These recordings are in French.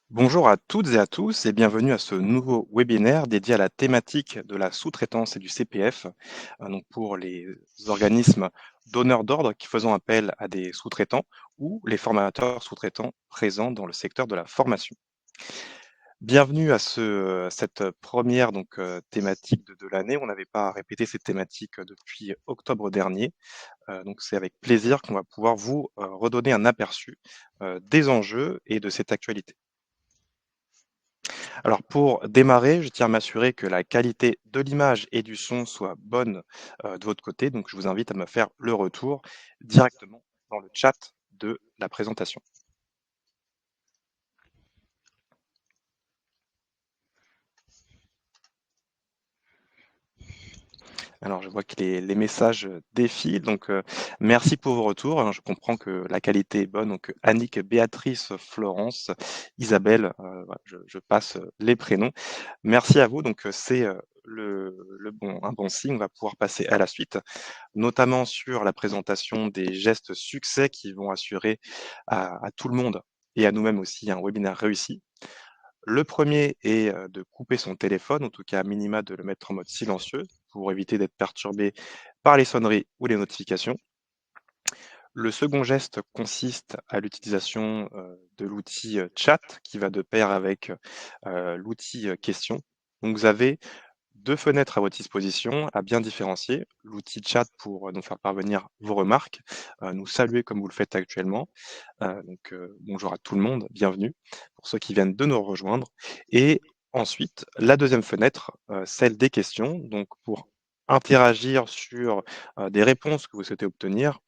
Bonjour à toutes et à tous et bienvenue à ce nouveau webinaire dédié à la thématique de la sous-traitance et du CPF, donc pour les organismes donneurs d'ordre qui faisant appel à des sous-traitants ou les formateurs sous-traitants présents dans le secteur de la formation. Bienvenue à cette première thématique de l'année. On n'avait pas répété cette thématique depuis octobre dernier. Donc c'est avec plaisir qu'on va pouvoir vous redonner un aperçu des enjeux et de cette actualité. Alors pour démarrer, je tiens à m'assurer que la qualité de l'image et du son soit bonne de votre côté. Donc je vous invite à me faire le retour directement dans le chat de la présentation. Alors je vois que les messages défilent, donc merci pour vos retours, hein. Je comprends que la qualité est bonne, donc Annick, Béatrice, Florence, Isabelle, voilà, je passe les prénoms. Merci à vous, donc c'est un bon signe. On va pouvoir passer à la suite, notamment sur la présentation des gestes succès qui vont assurer à tout le monde et à nous-mêmes aussi un webinaire réussi. Le premier est de couper son téléphone, en tout cas à minima de le mettre en mode silencieux pour éviter d'être perturbé par les sonneries ou les notifications. Le second geste consiste à l'utilisation de l'outil chat qui va de pair avec l'outil question. Donc vous avez deux fenêtres à votre disposition à bien différencier. L'outil chat pour nous faire parvenir vos remarques, nous saluer comme vous le faites actuellement. Bonjour à tout le monde, bienvenue pour ceux qui viennent de nous rejoindre. Et ensuite, la deuxième fenêtre, celle des questions, donc pour interagir sur des réponses que vous souhaitez obtenir,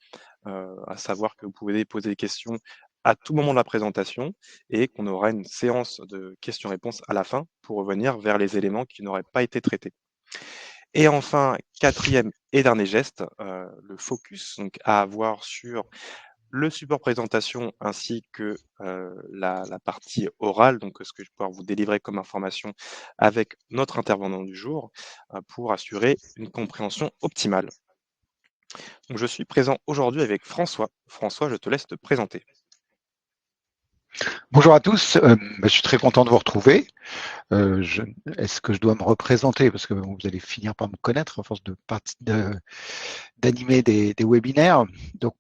à savoir que vous pouvez poser des questions à tout moment de la présentation et qu'on aura une séance de questions-réponses à la fin pour revenir vers les éléments qui n'auraient pas été traités. Et enfin, quatrième et dernier geste, le focus donc à avoir sur le support présentation ainsi que la partie orale, donc ce que je vais pouvoir vous délivrer comme information avec notre intervenant du jour pour assurer une compréhension optimale. Donc, je suis présent aujourd'hui avec François. François, je te laisse te présenter. Bonjour à tous, je suis très content de vous retrouver. Est-ce que je dois me représenter? Parce que vous allez finir par me connaître à force d'animer des webinaires. Donc,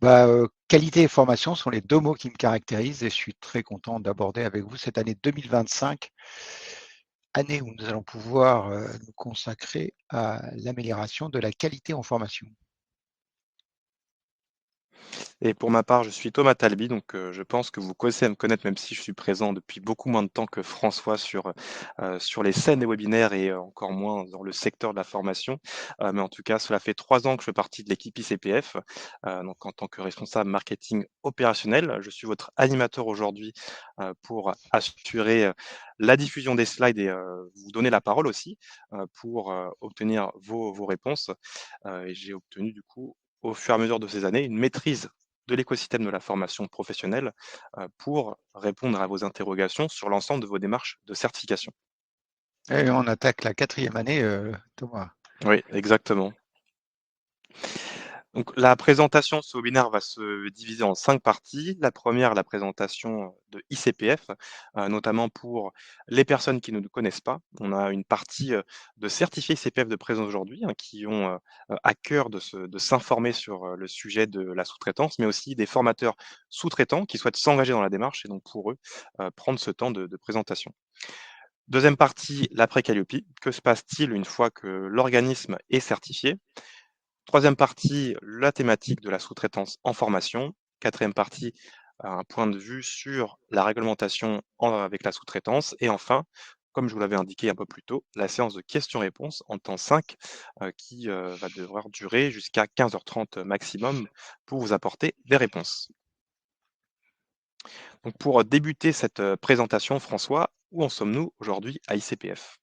qualité et formation sont les deux mots qui me caractérisent et je suis très content d'aborder avec vous cette année 2025, année où nous allons pouvoir nous consacrer à l'amélioration de la qualité en formation. Et pour ma part, je suis Thomas Talby, donc je pense que vous commencez à me connaître, même si je suis présent depuis beaucoup moins de temps que François sur les scènes des webinaires et encore moins dans le secteur de la formation. Mais en tout cas, cela fait 3 ans que je fais partie de l'équipe ICPF, donc en tant que responsable marketing opérationnel. Je suis votre animateur aujourd'hui, pour assurer, la diffusion des slides et vous donner la parole aussi, pour obtenir vos réponses. Et j'ai obtenu du coup, au fur et à mesure de ces années, une maîtrise de l'écosystème de la formation professionnelle pour répondre à vos interrogations sur l'ensemble de vos démarches de certification. Et on attaque la quatrième année, Thomas. Oui, exactement. Donc, la présentation de ce webinaire va se diviser en 5 parties. La première, la présentation de ICPF, notamment pour les personnes qui ne nous connaissent pas. On a une partie de certifiés ICPF de présence aujourd'hui, hein, qui ont à cœur de s'informer sur le sujet de la sous-traitance, mais aussi des formateurs sous-traitants qui souhaitent s'engager dans la démarche et donc pour eux, prendre ce temps de présentation. Deuxième partie, l'après-Calliope. Que se passe-t-il une fois que l'organisme est certifié? Troisième partie, la thématique de la sous-traitance en formation. Quatrième partie, un point de vue sur la réglementation avec la sous-traitance. Et enfin, comme je vous l'avais indiqué un peu plus tôt, la séance de questions-réponses en temps 5 qui va devoir durer jusqu'à 15h30 maximum pour vous apporter des réponses. Donc pour débuter cette présentation, François, où en sommes-nous aujourd'hui à ICPF?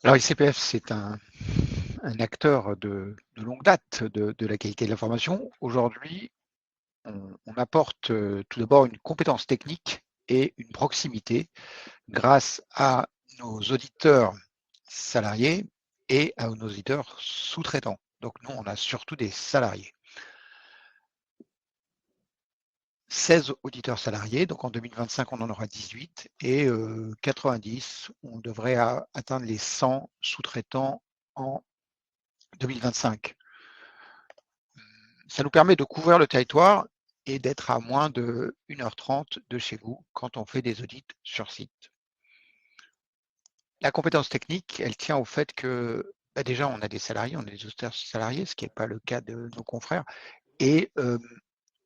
Alors, ICPF, c'est un acteur de longue date de la qualité de la formation. Aujourd'hui, on apporte tout d'abord une compétence technique et une proximité grâce à nos auditeurs salariés et à nos auditeurs sous-traitants. Donc nous, on a surtout des salariés. 16 auditeurs salariés, donc en 2025 on en aura 18 et 90, on devrait atteindre les 100 sous-traitants en 2025. Ça nous permet de couvrir le territoire et d'être à moins de 1h30 de chez vous quand on fait des audits sur site. La compétence technique, elle tient au fait que déjà on a des salariés, on a des auditeurs salariés, ce qui n'est pas le cas de nos confrères, et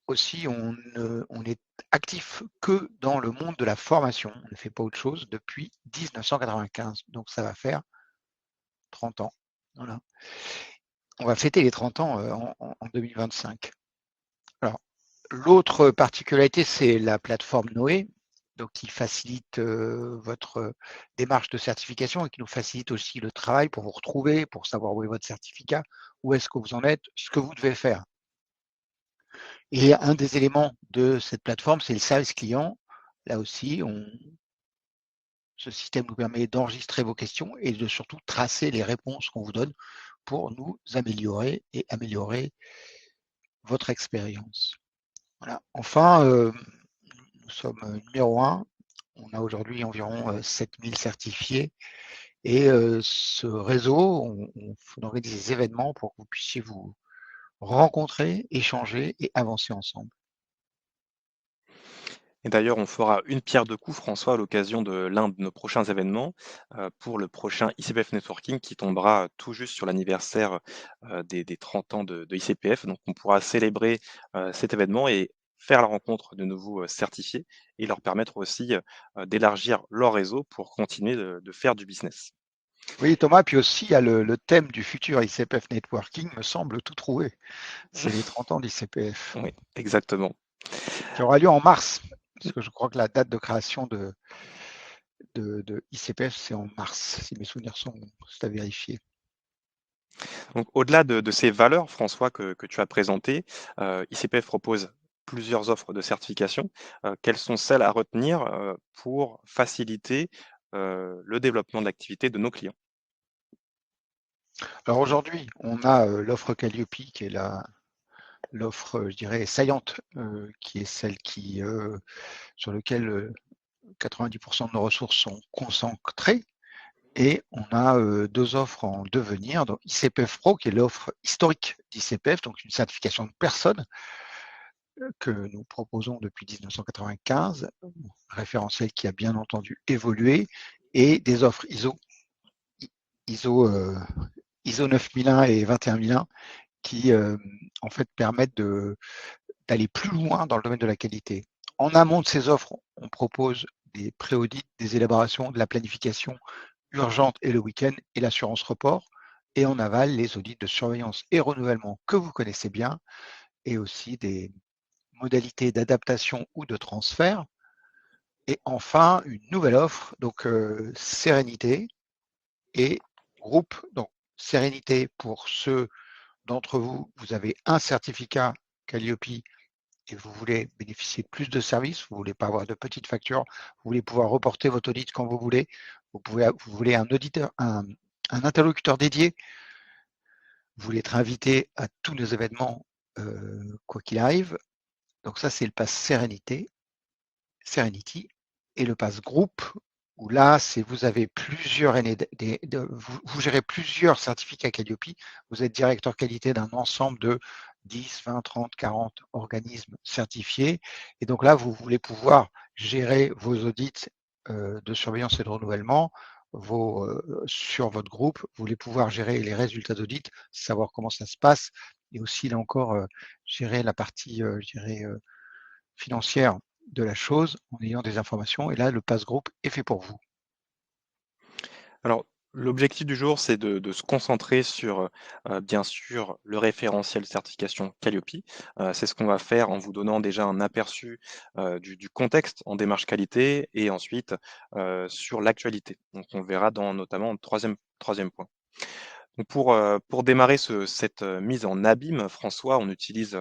aussi on est actif que dans le monde de la formation. On ne fait pas autre chose depuis 1995, donc ça va faire 30 ans. Voilà. On va fêter les 30 ans en 2025. Alors, l'autre particularité, c'est la plateforme Noé, donc qui facilite votre démarche de certification et qui nous facilite aussi le travail pour vous retrouver, pour savoir où est votre certificat, où est-ce que vous en êtes, ce que vous devez faire. Et un des éléments de cette plateforme, c'est le service client. Là aussi, ce système nous permet d'enregistrer vos questions et de surtout tracer les réponses qu'on vous donne pour nous améliorer et améliorer votre expérience. Voilà. Enfin, nous sommes numéro 1. On a aujourd'hui environ 7000 certifiés et ce réseau, on organise des événements pour que vous puissiez vous rencontrer, échanger et avancer ensemble. Et d'ailleurs, on fera une pierre deux coups, François, à l'occasion de l'un de nos prochains événements, pour le prochain ICPF Networking qui tombera tout juste sur l'anniversaire, des 30 ans de ICPF. Donc on pourra célébrer, cet événement et faire la rencontre de nouveaux, certifiés et leur permettre aussi, d'élargir leur réseau pour continuer de faire du business. Oui, Thomas, puis aussi, il y a le thème du futur ICPF Networking me semble tout trouvé. C'est les 30 ans d'ICPF, Oui, exactement. qui aura lieu en mars, parce que je crois que la date de création de ICPF, c'est en mars, si mes souvenirs sont à vérifier. Donc au-delà de ces valeurs, François, que tu as présentées, ICPF propose plusieurs offres de certification. Quelles sont celles à retenir, pour faciliter, le développement de l'activité de nos clients? Alors aujourd'hui, on a l'offre Calliope, qui est l'offre, je dirais, saillante, qui est celle sur laquelle 90% de nos ressources sont concentrées. Et on a deux offres en devenir. Donc ICPF Pro, qui est l'offre historique d'ICPF, donc une certification de personne que nous proposons depuis 1995, référentiel qui a bien entendu évolué, et des offres ISO, ISO 9001 et 21001 qui en fait permettent d'aller plus loin dans le domaine de la qualité. En amont de ces offres, on propose des pré-audits, des élaborations, de la planification urgente et le week-end et l'assurance report. Et en aval, les audits de surveillance et renouvellement que vous connaissez bien et aussi des modalités d'adaptation ou de transfert. Et enfin, une nouvelle offre, donc sérénité et groupe. Donc sérénité pour ceux d'entre vous, vous avez un certificat Calliope et vous voulez bénéficier de plus de services, vous ne voulez pas avoir de petites factures, vous voulez pouvoir reporter votre audit quand vous voulez, vous voulez un auditeur, un interlocuteur dédié, vous voulez être invité à tous nos événements, quoi qu'il arrive. Donc ça, c'est le pass Sérénité, Serenity, et le pass groupe, où là, c'est vous avez plusieurs vous gérez plusieurs certificats Calliope, vous êtes directeur qualité d'un ensemble de 10, 20, 30, 40 organismes certifiés. Et donc là, vous voulez pouvoir gérer vos audits de surveillance et de renouvellement sur votre groupe. Vous voulez pouvoir gérer les résultats d'audit, savoir comment ça se passe, et aussi, là encore, gérer la partie, je dirais, financière de la chose en ayant des informations. Et là, le pass groupe est fait pour vous. Alors, l'objectif du jour, c'est de se concentrer sur, bien sûr, le référentiel certification Calliope. C'est ce qu'on va faire en vous donnant déjà un aperçu, du contexte en démarche qualité et ensuite, sur l'actualité. Donc on le verra dans notamment le troisième point. Donc pour démarrer cette, mise en abîme, François, on utilise,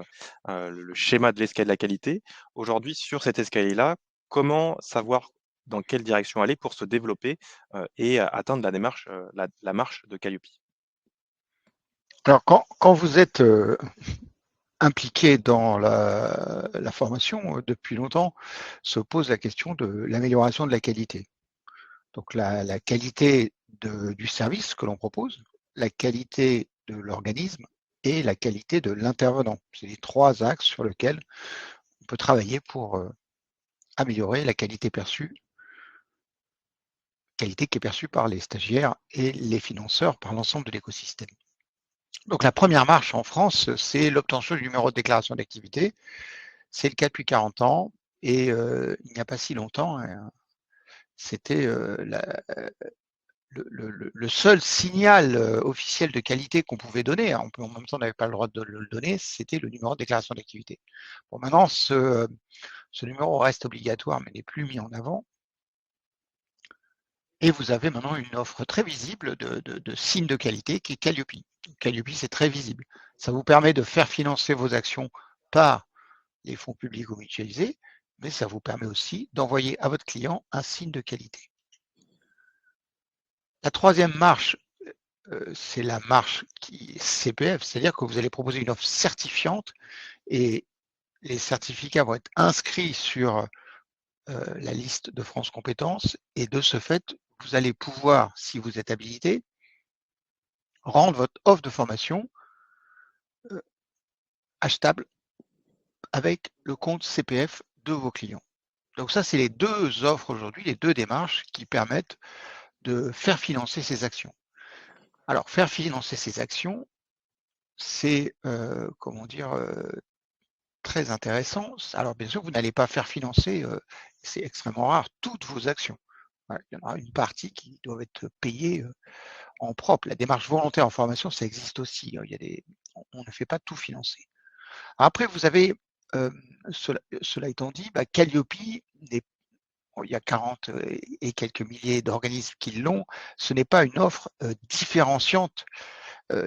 le schéma de l'escalier de la qualité. Aujourd'hui, sur cet escalier-là, comment savoir dans quelle direction aller pour se développer, et atteindre la démarche, la marche de Calliope? Alors, quand vous êtes impliqués dans la formation depuis longtemps se posent la question de l'amélioration de la qualité. Donc la qualité du service que l'on propose, la qualité de l'organisme et la qualité de l'intervenant. C'est les trois axes sur lesquels on peut travailler pour améliorer la qualité perçue, qualité qui est perçue par les stagiaires et les financeurs, par l'ensemble de l'écosystème. Donc la première marche en France, c'est l'obtention du numéro de déclaration d'activité. C'est le cas depuis 40 ans et il n'y a pas si longtemps, c'était le seul signal officiel de qualité qu'on pouvait donner. En même temps, on n'avait pas le droit de le donner, c'était le numéro de déclaration d'activité. Bon, maintenant, ce numéro reste obligatoire, mais n'est plus mis en avant. Et vous avez maintenant une offre très visible de signes de qualité qui est Calliope. Calliope, c'est très visible. Ça vous permet de faire financer vos actions par les fonds publics ou mutualisés, mais ça vous permet aussi d'envoyer à votre client un signe de qualité. La troisième marche, c'est la marche CPF, c'est-à-dire que vous allez proposer une offre certifiante et les certificats vont être inscrits sur la liste de France Compétences et de ce fait, vous allez pouvoir, si vous êtes habilité, rendre votre offre de formation achetable avec le compte CPF de vos clients. Donc ça, c'est les deux offres aujourd'hui, les deux démarches qui permettent de faire financer ces actions. Alors, faire financer ces actions, c'est, comment dire, très intéressant. Alors, bien sûr, vous n'allez pas faire financer, c'est extrêmement rare, toutes vos actions. Voilà, il y en aura une partie qui doit être payée en propre. La démarche volontaire en formation, ça existe aussi. Il y a on ne fait pas tout financer. Après, vous avez, cela étant dit, Calliope, il y a 40 et quelques milliers d'organismes qui l'ont. Ce n'est pas une offre différenciante.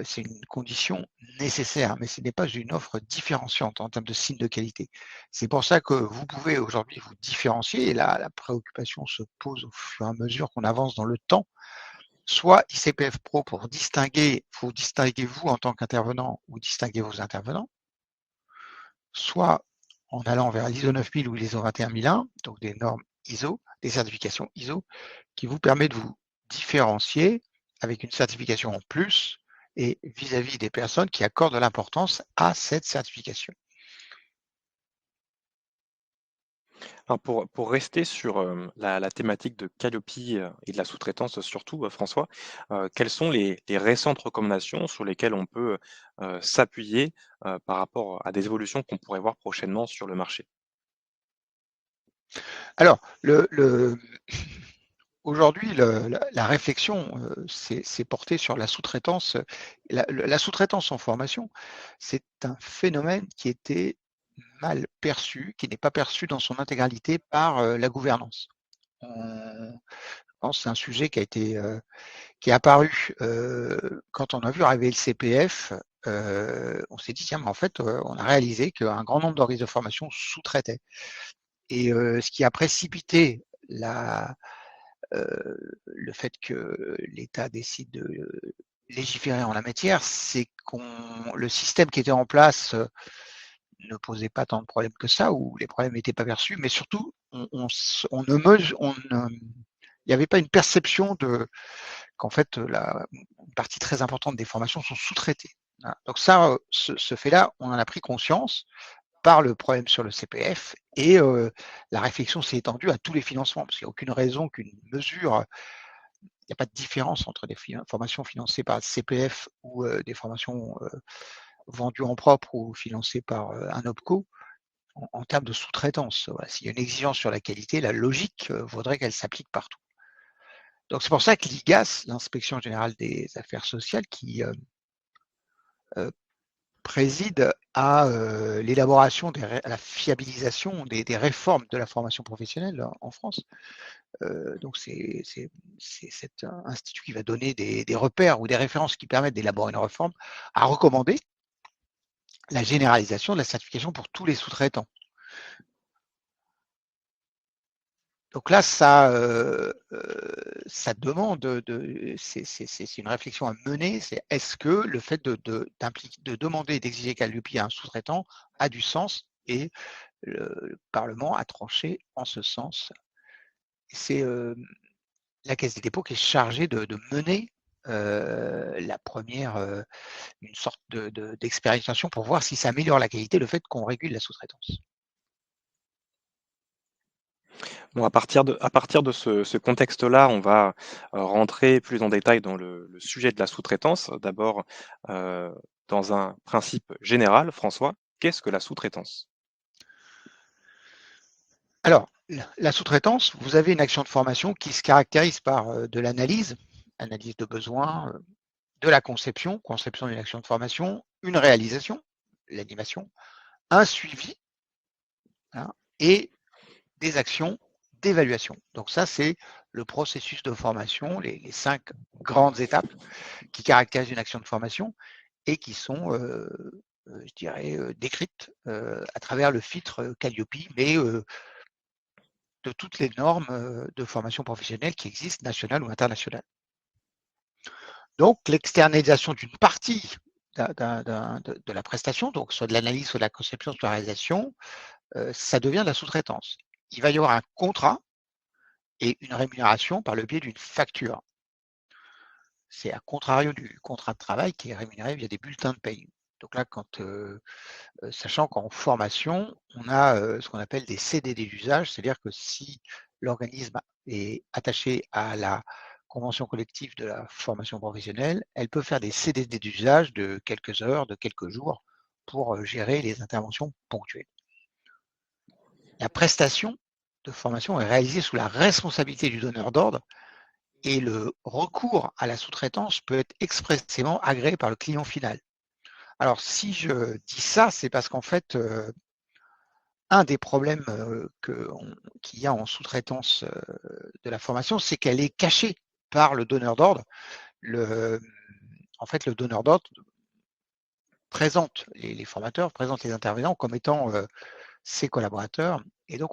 C'est une condition nécessaire, mais ce n'est pas une offre différenciante en termes de signe de qualité. C'est pour ça que vous pouvez aujourd'hui vous différencier, et là, la préoccupation se pose au fur et à mesure qu'on avance dans le temps. Soit ICPF Pro pour distinguer, vous distinguez vous en tant qu'intervenant ou distinguer vos intervenants, soit en allant vers l'ISO 9000 ou l'ISO 21001, donc des normes ISO, des certifications ISO, qui vous permet de vous différencier avec une certification en plus et vis-à-vis des personnes qui accordent de l'importance à cette certification. Alors pour rester sur, la thématique de Calliope, et de la sous-traitance surtout, François, quelles sont les récentes recommandations sur lesquelles on peut, s'appuyer, par rapport à des évolutions qu'on pourrait voir prochainement sur le marché? Alors, aujourd'hui, la réflexion s'est portée sur la sous-traitance. La sous-traitance en formation, c'est un phénomène qui était mal perçu, qui n'est pas perçu dans son intégralité par la gouvernance. Je pense que c'est un sujet qui est apparu quand on a vu arriver le CPF. On s'est dit, tiens, mais en fait, on a réalisé qu'un grand nombre d'organismes de formation sous-traitaient. Et ce qui a précipité le fait que l'État décide de légiférer en la matière, c'est le système qui était en place ne posait pas tant de problèmes que ça, ou les problèmes n'étaient pas perçus, mais surtout, il n'y avait pas une perception qu'en fait, une partie très importante des formations sont sous-traitées. Voilà. Donc ça, ce fait-là, on en a pris conscience par le problème sur le CPF et la réflexion s'est étendue à tous les financements, parce qu'il n'y a aucune raison qu'une mesure, il n'y a pas de différence entre des formations financées par le CPF ou des formations vendues en propre ou financées par un OPCO en termes de sous-traitance. Voilà. S'il y a une exigence sur la qualité, la logique voudrait qu'elle s'applique partout. Donc c'est pour ça que l'IGAS, l'Inspection générale des affaires sociales, qui préside à l'élaboration, à la fiabilisation des réformes de la formation professionnelle en France. Donc c'est cet institut qui va donner des repères ou des références qui permettent d'élaborer une réforme, à recommander la généralisation de la certification pour tous les sous-traitants. Donc là, ça demande c'est une réflexion à mener, c'est est-ce que le fait de demander et d'exiger Calliope à un sous-traitant a du sens, et le Parlement a tranché en ce sens. C'est la Caisse des dépôts qui est chargée de mener la première, une sorte d'expérimentation pour voir si ça améliore la qualité, le fait qu'on régule la sous-traitance. Bon, à partir de ce contexte-là, on va rentrer plus en détail dans le sujet de la sous-traitance. D'abord, euh, dans un principe général, François, qu'est-ce que la sous-traitance? Alors, la sous-traitance, vous avez une action de formation qui se caractérise par de l'analyse, analyse de besoins, de la conception, conception d'une action de formation, une réalisation, l'animation, un suivi, hein, et des actions d'évaluation. Donc ça, c'est le processus de formation, les 5 grandes étapes qui caractérisent une action de formation et qui sont, je dirais, décrites à travers le filtre Calliope, mais de toutes les normes de formation professionnelle qui existent, nationales ou internationales. Donc, l'externalisation d'une partie de la prestation, donc soit de l'analyse, soit de la conception, soit de la réalisation, ça devient de la sous-traitance. Il va y avoir un contrat et une rémunération par le biais d'une facture. C'est à contrario du contrat de travail qui est rémunéré via des bulletins de paye. Donc là, sachant qu'en formation, on a ce qu'on appelle des CDD d'usage, c'est-à-dire que si l'organisme est attaché à la convention collective de la formation professionnelle, elle peut faire des CDD d'usage de quelques heures, de quelques jours, pour gérer les interventions ponctuelles. La prestation de formation est réalisée sous la responsabilité du donneur d'ordre, et le recours à la sous-traitance peut être expressément agréé par le client final. Alors, si je dis ça, c'est parce qu'en fait, un des problèmes qu'il y a en sous-traitance de la formation, c'est qu'elle est cachée par le donneur d'ordre. En fait, le donneur d'ordre présente les formateurs, présente les intervenants comme étant ses collaborateurs, et donc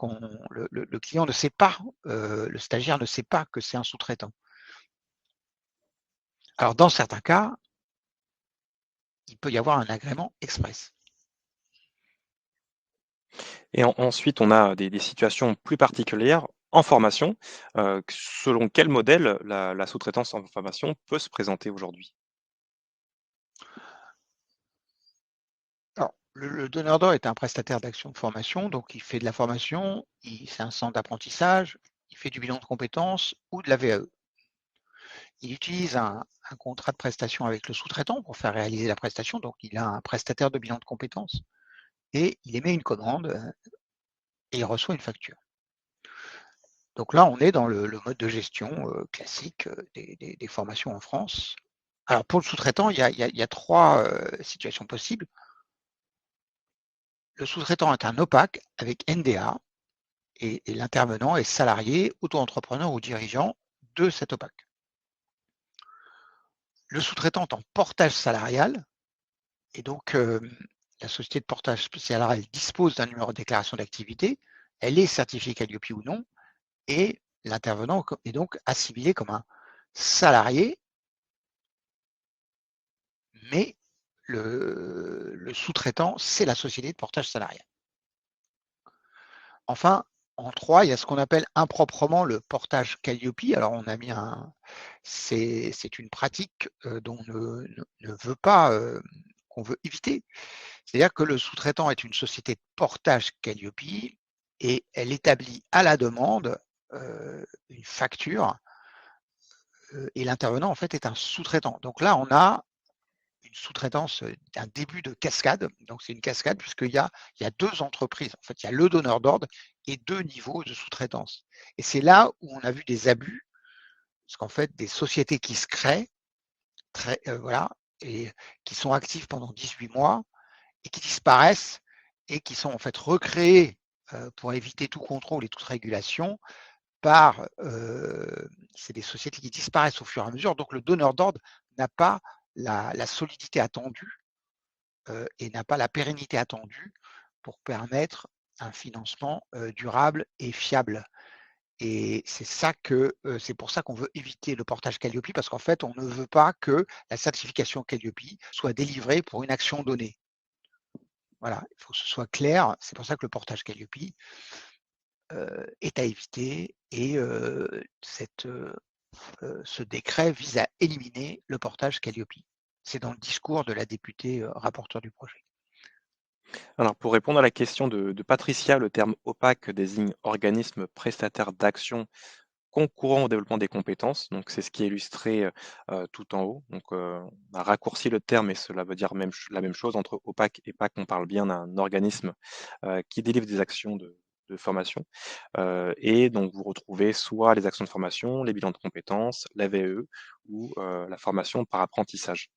le client ne sait pas, le stagiaire ne sait pas que c'est un sous-traitant. Alors, dans certains cas, il peut y avoir un agrément express. Et ensuite, on a des situations plus particulières en formation. Selon quel modèle la sous-traitance en formation peut se présenter aujourd'hui? Alors, le donneur d'ordre est un prestataire d'action de formation, donc il fait de la formation, c'est un centre d'apprentissage, il fait du bilan de compétences ou de la VAE. Il utilise un contrat de prestation avec le sous-traitant pour faire réaliser la prestation, donc il a un prestataire de bilan de compétences et il émet une commande et il reçoit une facture. Donc là, on est dans le mode de gestion classique des formations en France. Alors pour le sous-traitant, il y a 3 situations possibles. Le sous-traitant est un OPAC avec NDA et l'intervenant est salarié, auto-entrepreneur ou dirigeant de cet OPAC. Le sous-traitant est en portage salarial, et donc la société de portage salarial dispose d'un numéro de déclaration d'activité, elle est certifiée Calliope ou non, et l'intervenant est donc assimilé comme un salarié, mais le sous-traitant, c'est la société de portage salarial. Enfin, en 3, il y a ce qu'on appelle improprement le portage Calliope. Alors, on a mis c'est une pratique dont ne veut pas, qu'on veut éviter. C'est-à-dire que le sous-traitant est une société de portage Calliope et elle établit à la demande une facture et l'intervenant, en fait, est un sous-traitant. Donc là, on a une sous-traitance, un début de cascade. Donc c'est une cascade puisqu'il y a 2 entreprises. En fait, il y a le donneur d'ordre et 2 niveaux de sous-traitance. Et c'est là où on a vu des abus, parce qu'en fait, des sociétés qui se créent, voilà, et qui sont actives pendant 18 mois et qui disparaissent et qui sont en fait recréées pour éviter tout contrôle et toute régulation par, c'est des sociétés qui disparaissent au fur et à mesure. Donc le donneur d'ordre n'a pas la solidité attendue et n'a pas la pérennité attendue pour permettre un financement durable et fiable. Et c'est pour ça qu'on veut éviter le portage Calliope, parce qu'en fait, on ne veut pas que la certification Calliope soit délivrée pour une action donnée. Voilà, il faut que ce soit clair. C'est pour ça que le portage Calliope est à éviter, et ce décret vise à éliminer le portage Calliope. C'est dans le discours de la députée rapporteure du projet. Alors, pour répondre à la question de Patricia, le terme opaque désigne organisme prestataire d'action concourant au développement des compétences. Donc, c'est ce qui est illustré tout en haut. Donc, on a raccourci le terme et cela veut dire la même chose. Entre opaque et PAC, on parle bien d'un organisme qui délivre des actions de formation. Et donc, vous retrouvez soit les actions de formation, les bilans de compétences, la VE ou la formation par apprentissage.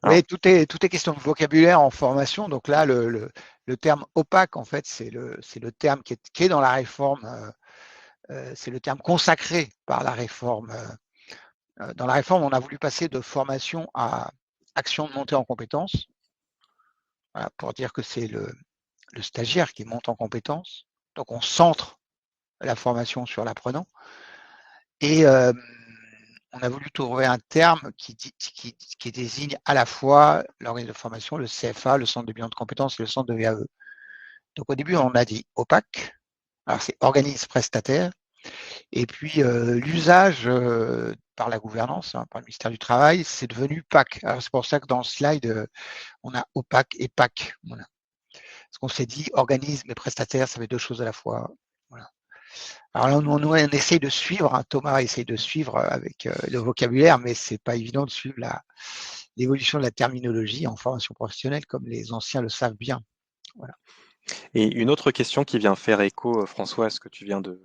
Alors, Oui, tout est question de vocabulaire en formation. Donc là, le terme opaque, en fait, c'est le terme qui est dans la réforme, c'est le terme consacré par la réforme. Dans la réforme, on a voulu passer de formation à action de montée en compétences, voilà, pour dire que c'est le stagiaire qui monte en compétences. Donc on centre la formation sur l'apprenant. Et on a voulu trouver un terme qui désigne à la fois l'organisme de formation, le CFA, le centre de bilan de compétences et le centre de VAE. Donc au début, on a dit opaque, alors c'est organisme prestataire, et puis l'usage par la gouvernance, par le ministère du Travail, c'est devenu PAC. Alors c'est pour ça que dans le slide, on a opaque et PAC. Voilà. Parce qu'on s'est dit organisme et prestataire, ça fait deux choses à la fois. Voilà. Alors là, on essaye de suivre, hein, Thomas essaye de suivre avec le vocabulaire, mais c'est pas évident de suivre l'évolution de la terminologie en formation professionnelle, comme les anciens le savent bien. Voilà. et une autre question qui vient faire écho, François, à ce que tu viens de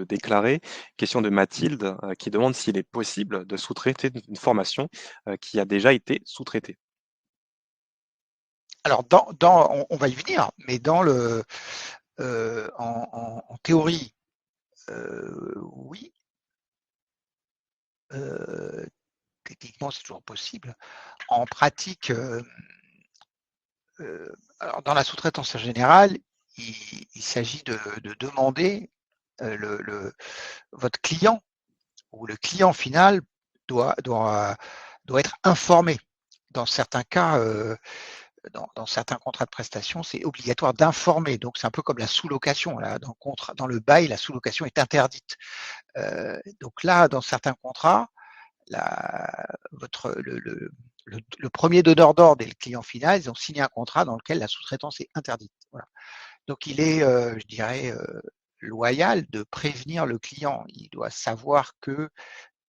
déclarer. Question de Mathilde, qui demande s'il est possible de sous-traiter une formation qui a déjà été sous-traitée. Alors, on va y venir, mais en théorie, oui, techniquement, c'est toujours possible. En pratique, alors dans la sous-traitance en général, il s'agit de demander votre client ou le client final doit être informé. Dans certains cas, dans certains contrats de prestation, c'est obligatoire d'informer. Donc, c'est un peu comme la sous-location. Dans le bail, la sous-location est interdite. Donc là, dans certains contrats, le premier donneur d'ordre et le client final, ils ont signé un contrat dans lequel la sous-traitance est interdite. Voilà. Donc, il est, je dirais, loyal de prévenir le client. Il doit savoir que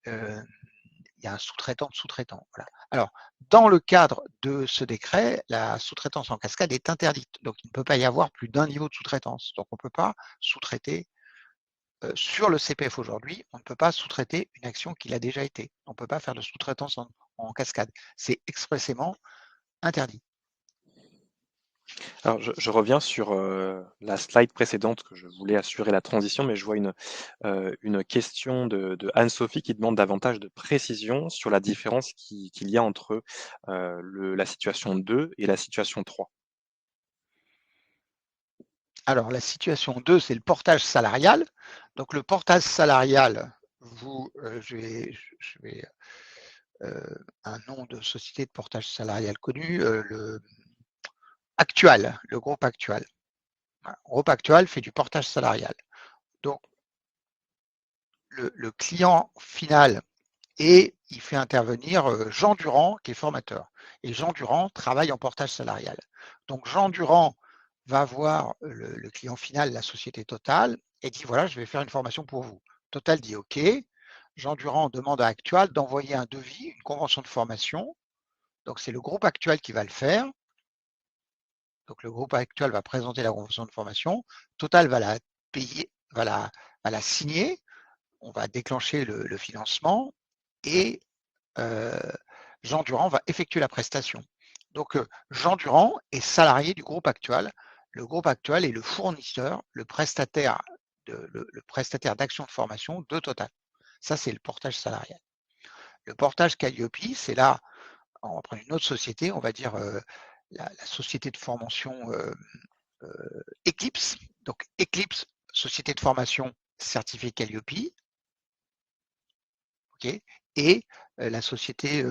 il y a un sous-traitant de sous-traitant. Voilà. Alors, dans le cadre de ce décret, la sous-traitance en cascade est interdite. Donc, il ne peut pas y avoir plus d'un niveau de sous-traitance. Donc, on ne peut pas sous-traiter sur le CPF aujourd'hui, on ne peut pas sous-traiter une action qui a déjà été. On ne peut pas faire de sous-traitance en cascade. C'est expressément interdit. Alors, je reviens sur la slide précédente que je voulais assurer la transition, mais je vois une question de Anne-Sophie qui demande davantage de précision sur la différence qu'il y a entre la situation 2 et la situation 3. Alors, la situation 2, c'est le portage salarial. Donc, le portage salarial, je vais un nom de société de portage salarial connu, le Actual, le groupe Actual. Voilà. Le groupe Actual fait du portage salarial. Donc, le client final, et il fait intervenir Jean Durand, qui est formateur. Et Jean Durand travaille en portage salarial. Donc, Jean Durand va voir le client final, la société Total, et dit, voilà, je vais faire une formation pour vous. Total dit OK. Jean Durand demande à Actual d'envoyer un devis, une convention de formation. Donc, c'est le groupe Actual qui va le faire. Donc, le groupe Actual va présenter la convention de formation. Total va la payer, va la signer. On va déclencher le financement et Jean Durand va effectuer la prestation. Donc, Jean Durand est salarié du groupe Actual. Le groupe Actual est le fournisseur, le prestataire d'action de formation de Total. Ça, c'est le portage salarial. Le portage Calliope, c'est là, on va prendre une autre société, on va dire la société de formation Eclipse. Donc, Eclipse, société de formation certifié Calliope, ok, et la société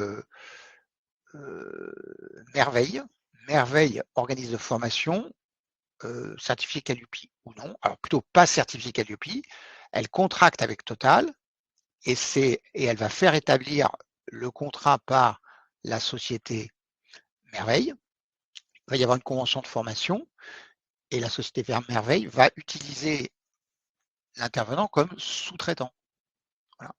Merveille. Merveille, organisme de formation, certifié Calliope ou non. Alors plutôt pas certifié Calliope. Elle contracte avec Total et elle va faire établir le contrat par la société Merveille. Il va y avoir une convention de formation et la société Merveille va utiliser l'intervenant comme sous-traitant. Voilà.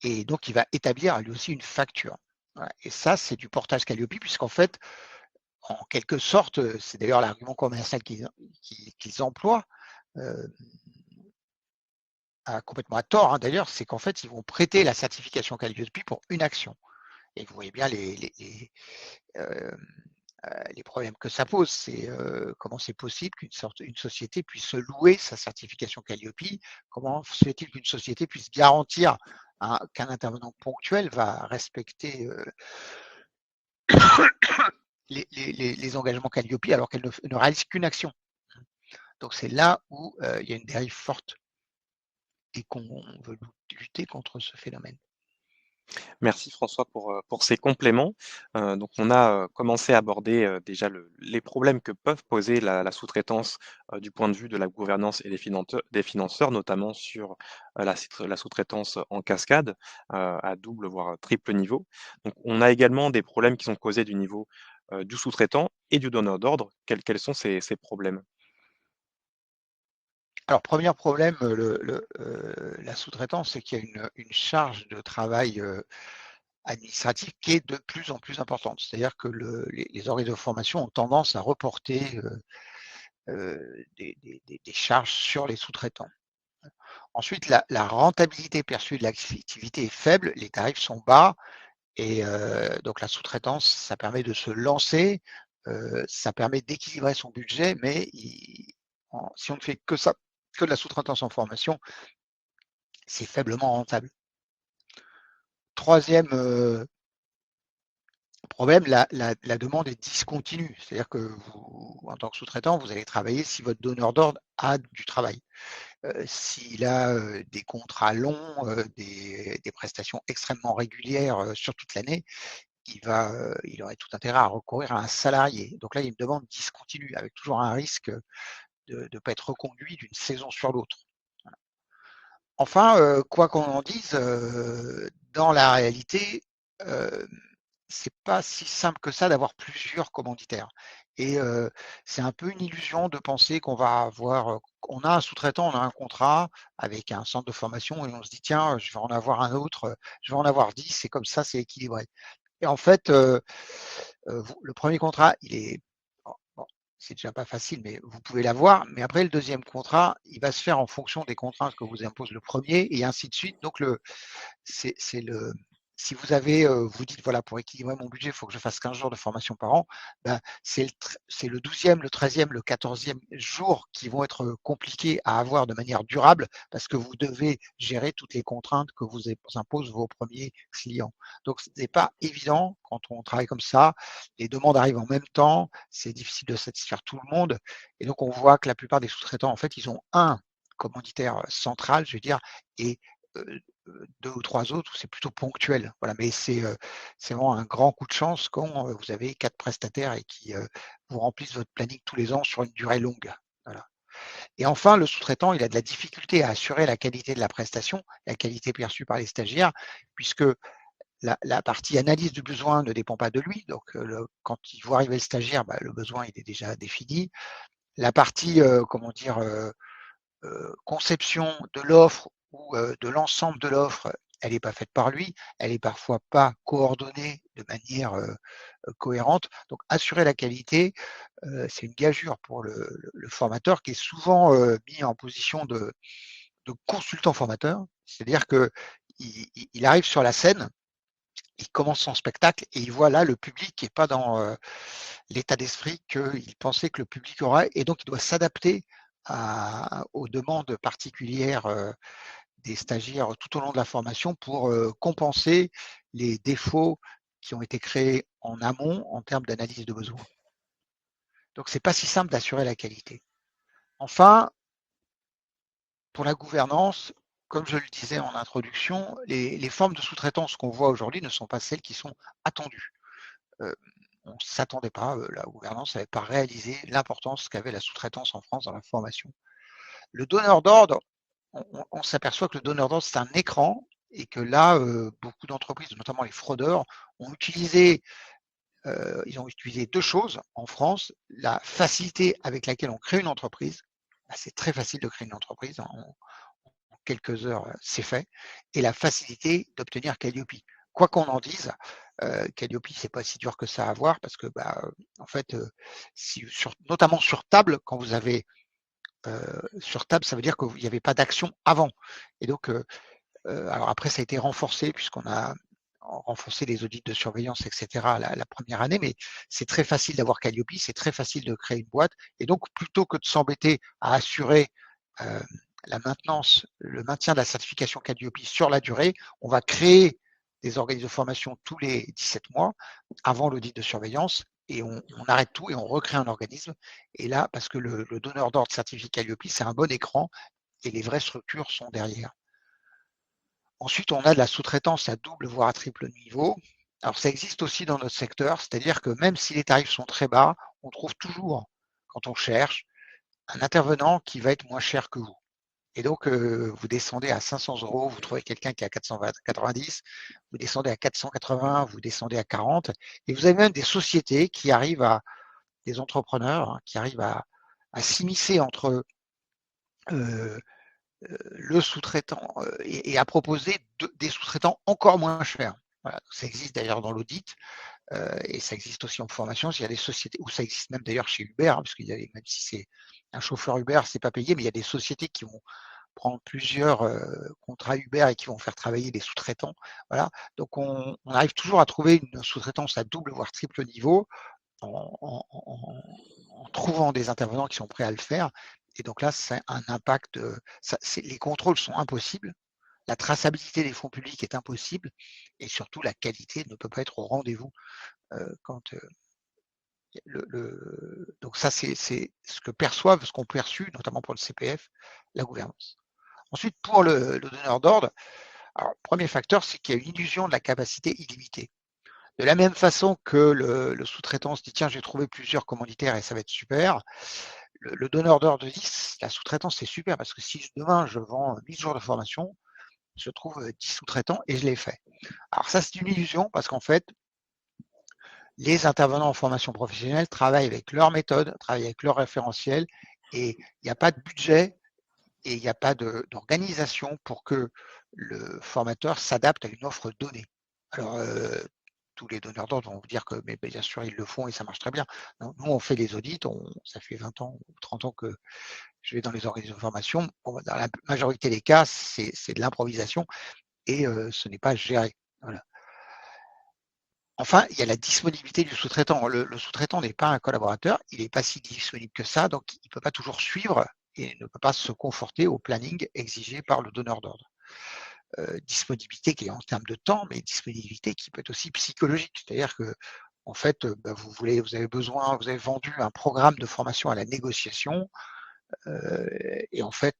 Et donc, il va établir lui aussi une facture. Voilà. Et ça, c'est du portage Calliope, puisqu'en fait, en quelque sorte, c'est d'ailleurs l'argument commercial qu'ils emploient, complètement à tort, hein, d'ailleurs, c'est qu'en fait, ils vont prêter la certification Calliope pour une action. Et vous voyez bien les problèmes que ça pose. C'est comment c'est possible qu'une société puisse louer sa certification Calliope? Comment se fait-il qu'une société puisse garantir qu'un intervenant ponctuel va respecter les engagements Calliope alors qu'elle ne réalise qu'une action? Donc c'est là où il y a une dérive forte et qu'on veut lutter contre ce phénomène. Merci François pour ces compléments. Donc on a, commencé à aborder, déjà les problèmes que peuvent poser la sous-traitance, du point de vue de la gouvernance et des financeurs, notamment sur, la sous-traitance en cascade, à double voire triple niveau. Donc on a également des problèmes qui sont causés du niveau, du sous-traitant et du donneur d'ordre. Quels sont ces problèmes? Alors, premier problème, la sous-traitance, c'est qu'il y a une charge de travail administrative qui est de plus en plus importante. C'est-à-dire que les organismes de formation ont tendance à reporter des charges sur les sous-traitants. Ensuite, la rentabilité perçue de l'activité est faible, les tarifs sont bas, et donc la sous-traitance, ça permet de se lancer, ça permet d'équilibrer son budget, mais si on ne fait que ça, que de la sous-traitance en formation, c'est faiblement rentable. Troisième problème, la demande est discontinue. C'est-à-dire que vous, en tant que sous-traitant, vous allez travailler si votre donneur d'ordre a du travail. S'il a des contrats longs, des prestations extrêmement régulières sur toute l'année, il aurait tout intérêt à recourir à un salarié. Donc là, il y a une demande discontinue avec toujours un risque de ne pas être reconduit d'une saison sur l'autre. Voilà. Enfin, quoi qu'on en dise, dans la réalité, euh, c'est pas si simple que ça d'avoir plusieurs commanditaires. Et c'est un peu une illusion de penser qu'on va avoir, on a un sous-traitant, on a un contrat avec un centre de formation et on se dit tiens, je vais en avoir un autre, je vais en avoir 10 et comme ça c'est équilibré. Et en fait, le premier contrat, il est bon, c'est déjà pas facile, mais vous pouvez l'avoir. Mais après, le deuxième contrat, il va se faire en fonction des contraintes que vous impose le premier et ainsi de suite. Donc, c'est le, si vous avez, vous dites, voilà, pour équilibrer mon budget, il faut que je fasse 15 jours de formation par an, ben, c'est le 12e, le 13e, le 14e jour qui vont être compliqués à avoir de manière durable parce que vous devez gérer toutes les contraintes que vous imposent vos premiers clients. Donc, ce n'est pas évident quand on travaille comme ça. Les demandes arrivent en même temps, c'est difficile de satisfaire tout le monde. Et donc, on voit que la plupart des sous-traitants, en fait, ils ont un commanditaire central, je veux dire, et deux ou trois autres où c'est plutôt ponctuel. Voilà, mais c'est vraiment un grand coup de chance quand vous avez 4 prestataires et qui vous remplissent votre planning tous les ans sur une durée longue. Voilà. Et enfin, le sous-traitant, il a de la difficulté à assurer la qualité de la prestation, la qualité perçue par les stagiaires, puisque la partie analyse du besoin ne dépend pas de lui. Donc, quand il voit arriver le stagiaire, bah, le besoin il est déjà défini. La partie, comment dire, conception de l'offre ou de l'ensemble de l'offre, elle n'est pas faite par lui, elle est parfois pas coordonnée de manière cohérente. Donc assurer la qualité, c'est une gageure pour le formateur qui est souvent mis en position de consultant formateur, c'est-à-dire que il arrive sur la scène, il commence son spectacle et il voit là le public qui n'est pas dans l'état d'esprit qu'il pensait que le public aurait, et donc il doit s'adapter aux demandes particulières des stagiaires tout au long de la formation pour compenser les défauts qui ont été créés en amont en termes d'analyse de besoins. Donc c'est pas si simple d'assurer la qualité. Enfin, pour la gouvernance, comme je le disais en introduction, les formes de sous-traitance qu'on voit aujourd'hui ne sont pas celles qui sont attendues. On ne s'attendait pas, la gouvernance n'avait pas réalisé l'importance qu'avait la sous-traitance en France dans la formation. Le donneur d'ordre, on s'aperçoit que le donneur d'ordre, c'est un écran et que là, beaucoup d'entreprises, notamment les fraudeurs, ils ont utilisé deux choses en France. La facilité avec laquelle on crée une entreprise, c'est très facile de créer une entreprise, en quelques heures, c'est fait, et la facilité d'obtenir Calliope. Quoi qu'on en dise, Calliope, c'est pas si dur que ça à avoir parce que, en fait, notamment sur table, quand vous avez sur table, ça veut dire qu'il n'y avait pas d'action avant. Et donc, alors après, ça a été renforcé puisqu'on a renforcé les audits de surveillance, etc. la première année, mais c'est très facile d'avoir Calliope, c'est très facile de créer une boîte. Et donc, plutôt que de s'embêter à assurer euh, la maintenance, le maintien de la certification Calliope sur la durée, on va créer des organismes de formation tous les 17 mois avant l'audit de surveillance et on arrête tout et on recrée un organisme. Et là, parce que le donneur d'ordre certifié Calliope, c'est un bon écran et les vraies structures sont derrière. Ensuite, on a de la sous-traitance à double voire à triple niveau. Alors ça existe aussi dans notre secteur, c'est-à-dire que même si les tarifs sont très bas, on trouve toujours, quand on cherche, un intervenant qui va être moins cher que vous. Et donc, vous descendez à 500 euros, vous trouvez quelqu'un qui est à 490, vous descendez à 480, vous descendez à 40, et vous avez même des sociétés qui arrivent des entrepreneurs, hein, qui arrivent à s'immiscer entre le sous-traitant et à proposer des sous-traitants encore moins chers. Voilà. Ça existe d'ailleurs dans l'audit et ça existe aussi en formation. Il y a des sociétés, ou ça existe même d'ailleurs chez Uber, hein, parce qu'il y a, même si c'est un chauffeur Uber, c'est pas payé, mais il y a des sociétés qui vont prendre plusieurs contrats Uber et qui vont faire travailler des sous-traitants. Voilà. Donc on arrive toujours à trouver une sous-traitance à double voire triple niveau en trouvant des intervenants qui sont prêts à le faire. Et donc là, c'est un impact. Les contrôles sont impossibles, la traçabilité des fonds publics est impossible, et surtout la qualité ne peut pas être au rendez-vous quand donc ça, c'est ce que perçoivent, ce qu'ont perçu, notamment pour le CPF, la gouvernance. Ensuite, pour le donneur d'ordre, alors, premier facteur, c'est qu'il y a une illusion de la capacité illimitée. De la même façon que le sous-traitant se dit tiens, j'ai trouvé plusieurs commanditaires et ça va être super. Le donneur d'ordre dit la sous-traitance c'est super parce que si demain je vends 1000 jours de formation, je trouve 10 sous-traitants et je l'ai fait. Alors ça c'est une illusion parce qu'en fait, les intervenants en formation professionnelle travaillent avec leur méthode, travaillent avec leur référentiel et il n'y a pas de budget et il n'y a pas d'organisation pour que le formateur s'adapte à une offre donnée. Alors, tous les donneurs d'ordre vont vous dire que mais bien sûr, ils le font et ça marche très bien. Non, nous, on fait les audits, ça fait 20 ans ou 30 ans que je vais dans les organismes de formation. Dans la majorité des cas, c'est de l'improvisation et ce n'est pas géré. Voilà. Enfin, il y a la disponibilité du sous-traitant. Le sous-traitant n'est pas un collaborateur, il n'est pas si disponible que ça, donc il ne peut pas toujours suivre et ne peut pas se conforter au planning exigé par le donneur d'ordre. Disponibilité qui est en termes de temps, mais disponibilité qui peut être aussi psychologique. C'est-à-dire que, en fait, vous avez vendu un programme de formation à la négociation, et en fait,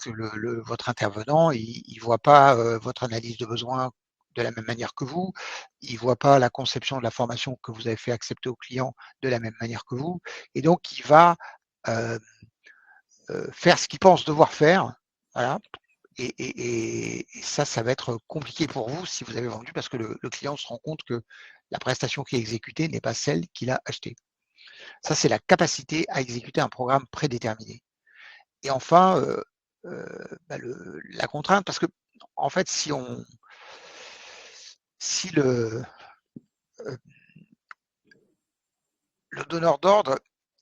votre intervenant, il voit pas votre analyse de besoin de la même manière que vous, il voit pas la conception de la formation que vous avez fait accepter au client de la même manière que vous, et donc il va euh, faire ce qu'il pense devoir faire, voilà, et ça va être compliqué pour vous si vous avez vendu parce que le client se rend compte que la prestation qui est exécutée n'est pas celle qu'il a achetée. Ça, c'est la capacité à exécuter un programme prédéterminé. Et enfin, la contrainte, parce que en fait, si le donneur d'ordre,